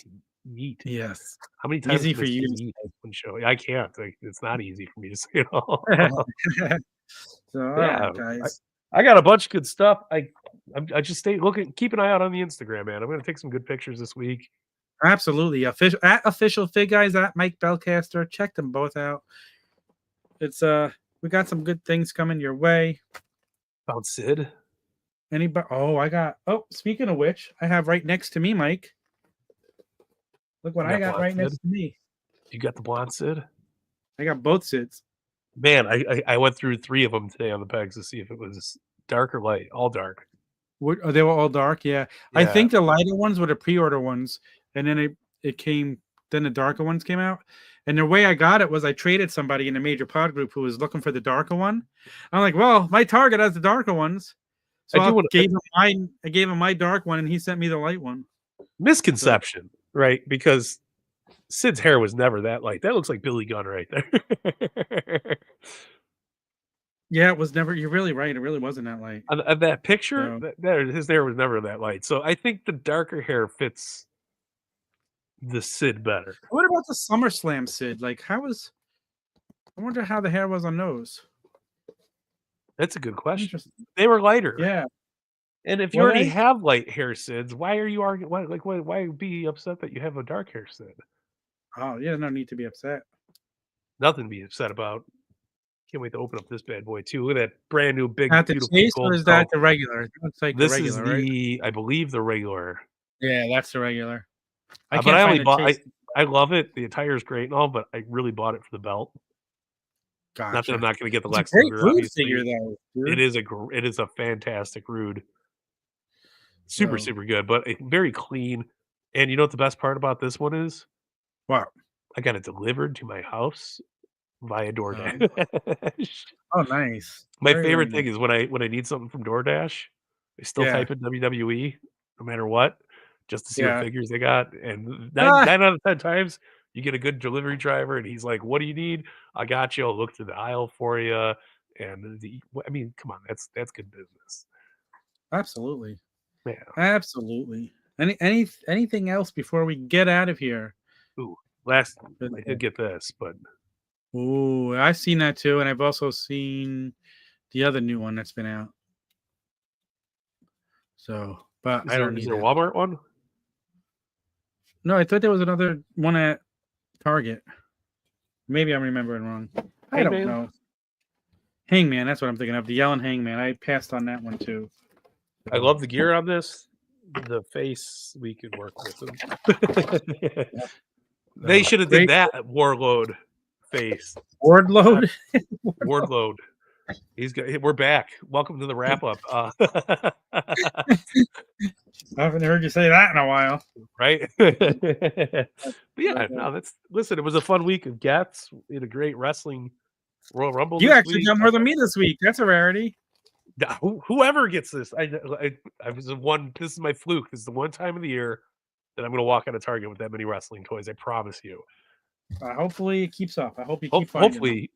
Yes. How many times easy for you to eat one show? I can't. It's not easy for me to say it all. So, yeah, guys. I got a bunch of good stuff. I just keep an eye out on the Instagram, man. I'm gonna take some good pictures this week. Absolutely. Official FigGuys at Mike Belcaster. Check them both out. It's we got some good things coming your way. Found Sid. Anybody? Speaking of which, I have right next to me, Mike. Look what I got right next to me. You got the blonde Sid? I got both Sids. Man, I went through 3 of them today on the pegs to see if it was dark or light. All dark. They were all dark, yeah. I think the lighter ones were the pre-order ones, and then then the darker ones came out. And the way I got it was I traded somebody in a major pod group who was looking for the darker one. I'm like, well, my Target has the darker ones. So I gave him my dark one, and he sent me the light one. Misconception, right? Because Sid's hair was never that light. That looks like Billy Gunn right there. Yeah, it was never. You're really right. It really wasn't that light. On that picture, his hair was never that light. So I think the darker hair fits the Sid better. What about the SummerSlam Sid? Like, I wonder how the hair was on those. That's a good question. They were lighter. Yeah. And if you already have light hair Sids, why are you arguing? Why be upset that you have a dark hair Sid? Oh, yeah, no need to be upset. Nothing to be upset about. Can't wait to open up this bad boy too. Look at that brand new big beautiful gold. Or is that the regular? It's like this the regular, is I believe the regular. Yeah, that's the regular. I love it. The attire is great and all, but I really bought it for the belt. Gotcha. Not that I'm not going to get the Lex Luger. Obviously, figure, though, it is a fantastic Rude. Super good, but very clean. And you know what the best part about this one is? Wow! I got it delivered to my house via DoorDash. Oh, nice. My favorite thing is when I need something from DoorDash, I still type in WWE no matter what, just to see what figures they got. And 9 out of 10 times, you get a good delivery driver, and he's like, "What do you need? I got you. I'll look through the aisle for you." And I mean, come on, that's good business. Absolutely. Yeah. Absolutely. Anything else before we get out of here? Ooh, I did get this, but ooh, I've seen that too, and I've also seen the other new one that's been out. So, but I don't need it. Is there a Walmart one? No, I thought there was another one at Target. Maybe I'm remembering wrong. I don't know. Hangman, that's what I'm thinking of. The Yelling Hangman. I passed on that one too. I love the gear on this. The face we could work with. They should have did that Warlord face. Wardload? Wardload. We're back. Welcome to the wrap up. I haven't heard you say that in a while. Right? But yeah, no, listen, it was a fun week of Gats. We had a great wrestling Royal Rumble. You actually got more than me this week. That's a rarity. Whoever gets this, I was the one. This is my fluke. This is the one time of the year that I'm going to walk out of Target with that many wrestling toys. I promise you. Hopefully it keeps up. I hope you keep hopefully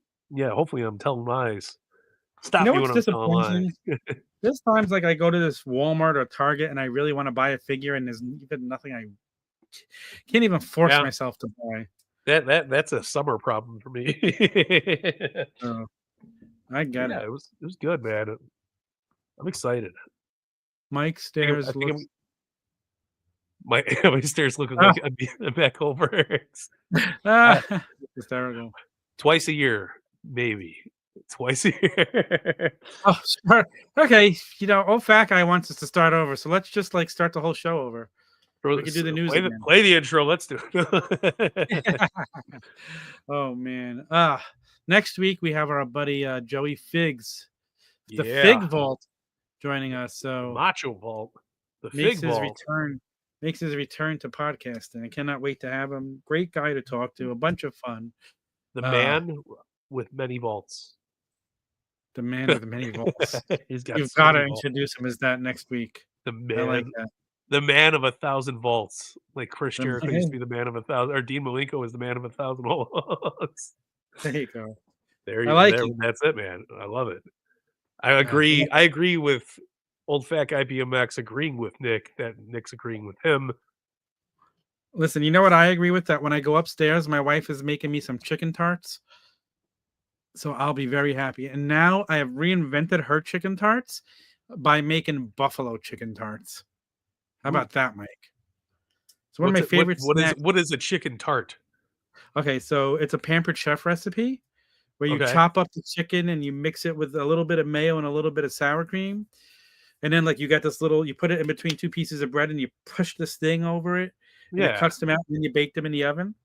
I'm telling lies. Stop me when I'm telling lies. There's times like I go to this Walmart or Target and I really want to buy a figure and there's even nothing. I can't even force myself to buy. That's a summer problem for me. I get it. It was good, man. I'm excited. Mike Stairs my stairs looking like a back over. Hysterical. Twice a year, maybe. Twice a year. Oh, sure. Okay. Old fat guy wants us to start over, so let's just start the whole show over. We can do the news. Play the intro. Let's do it. Oh man. Next week we have our buddy Joey Figs, the Fig Vault, joining us. So Macho Vault, the makes Fig his Vault. Makes his return to podcasting. I cannot wait to have him. Great guy to talk to. A bunch of fun. The man with many vaults. The man with many vaults. You've got to introduce him as that next week. The man. I like that. The man of 1,000 vaults. Like Chris Jericho used to be the man of 1,000, or Dean Malenko is the man of 1,000 vaults. There you go. That's it, man. I love it. I agree. I agree with Old Fat Guy BMX agreeing with Nick that Nick's agreeing with him. Listen, you know what I agree with? That when I go upstairs, my wife is making me some chicken tarts. So I'll be very happy. And now I have reinvented her chicken tarts by making buffalo chicken tarts. How Ooh. about that, Mike? It's one of my What's it, favorite snacks. what is a chicken tart? Okay, so it's a Pampered Chef recipe where you Okay. chop up the chicken and you mix it with a little bit of mayo and a little bit of sour cream. And then like you got this little, you put it in between two pieces of bread and you push this thing over it and it Yeah. cuts them out and then you bake them in the oven.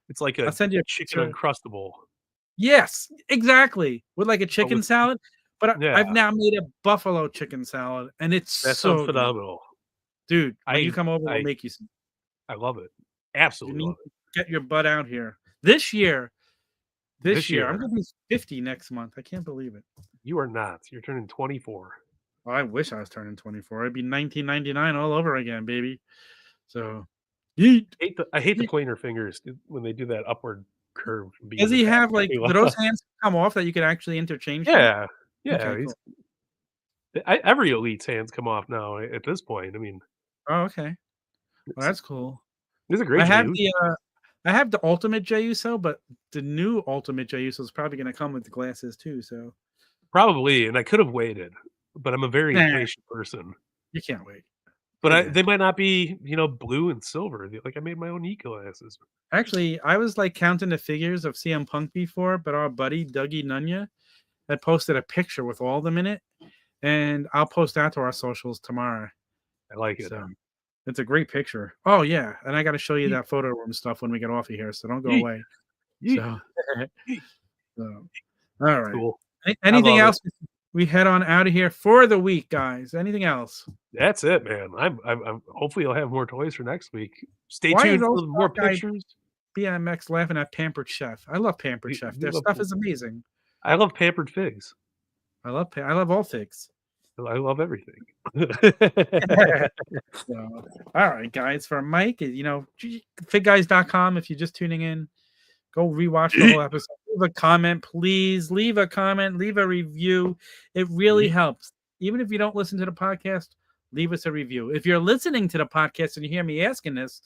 It's like I'll a send you a chicken picture. Uncrustable. Yes, exactly. With like a But chicken with salad. But yeah, I've now made a buffalo chicken salad and it's that sounds so good. phenomenal. Dude, when you I come over, I'll I make you some. I love it. You Absolutely need love to it. get your butt out here. This year, This I'm year, gonna be 50 next month. I can't believe it. you are not. You're turning 24. Well, I wish I was turning 24. It'd be 1999 all over again, baby. So, yeet, I hate the yeet. pointer fingers when they do that upward curve Does being he attached have like, to do those hands come off that you can actually interchange them? Yeah. Yeah, Okay, he's cool. every elite's hands come off now at this point. I mean, Oh, okay. Well, it's that's cool. he's a I great have J. the I have the ultimate Jey Uso, but the new ultimate Jey Uso is probably gonna come with the glasses too. So, Probably, and I could have waited, but I'm a very nah, impatient person. you can't wait. But They're they good. might not be, blue and silver. Like I made my own Eco glasses. Actually, I was like counting the figures of CM Punk before, but our buddy Dougie Nunya had posted a picture with all of them in it, and I'll post that to our socials tomorrow. I like it. So it's a great picture. Oh yeah, and I got to show you Yeet, that photo room stuff when we get off of here. So don't go yeet, away. yeet, So, yeet. so all right. Cool. I Anything love it. else? We head on out of here for the week, guys. Anything else? That's it, man. I'm hopefully I'll have more toys for next week. Stay Why is tuned old for more stock guy pictures. BMX laughing at Pampered Chef? I love Pampered We, Chef. we Their love stuff is amazing. I love pampered figs. I love all figs. I love everything. So, all right, guys. For Mike, FigGuys.com. If you're just tuning in, go rewatch the whole Yeet, episode. Leave a comment, please. Leave a comment. Leave a review. It really yeet. helps. Even if you don't listen to the podcast, leave us a review. If you're listening to the podcast and you hear me asking this,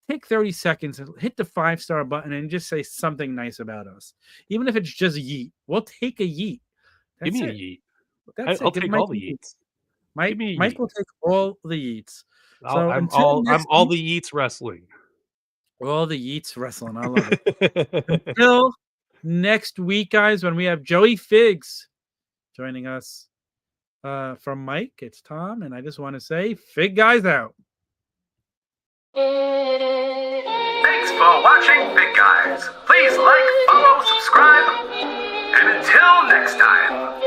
take 30 seconds and hit the 5-star button and just say something nice about us. Even if it's just yeet, we'll take a yeet. Give That's me a it. yeet. That's I'll it. Give take Mike all the a yeet. yeets. Give me a Mike yeet. will take all the yeets. So until I'm next all week, the yeets wrestling. all the yeets wrestling. I love it. Until next week, guys, when we have Joey Figs joining us. From Mike, it's Tom, and I just want to say, Fig Guys out. Thanks for watching, Big Guys. Please like, follow, subscribe, and until next time.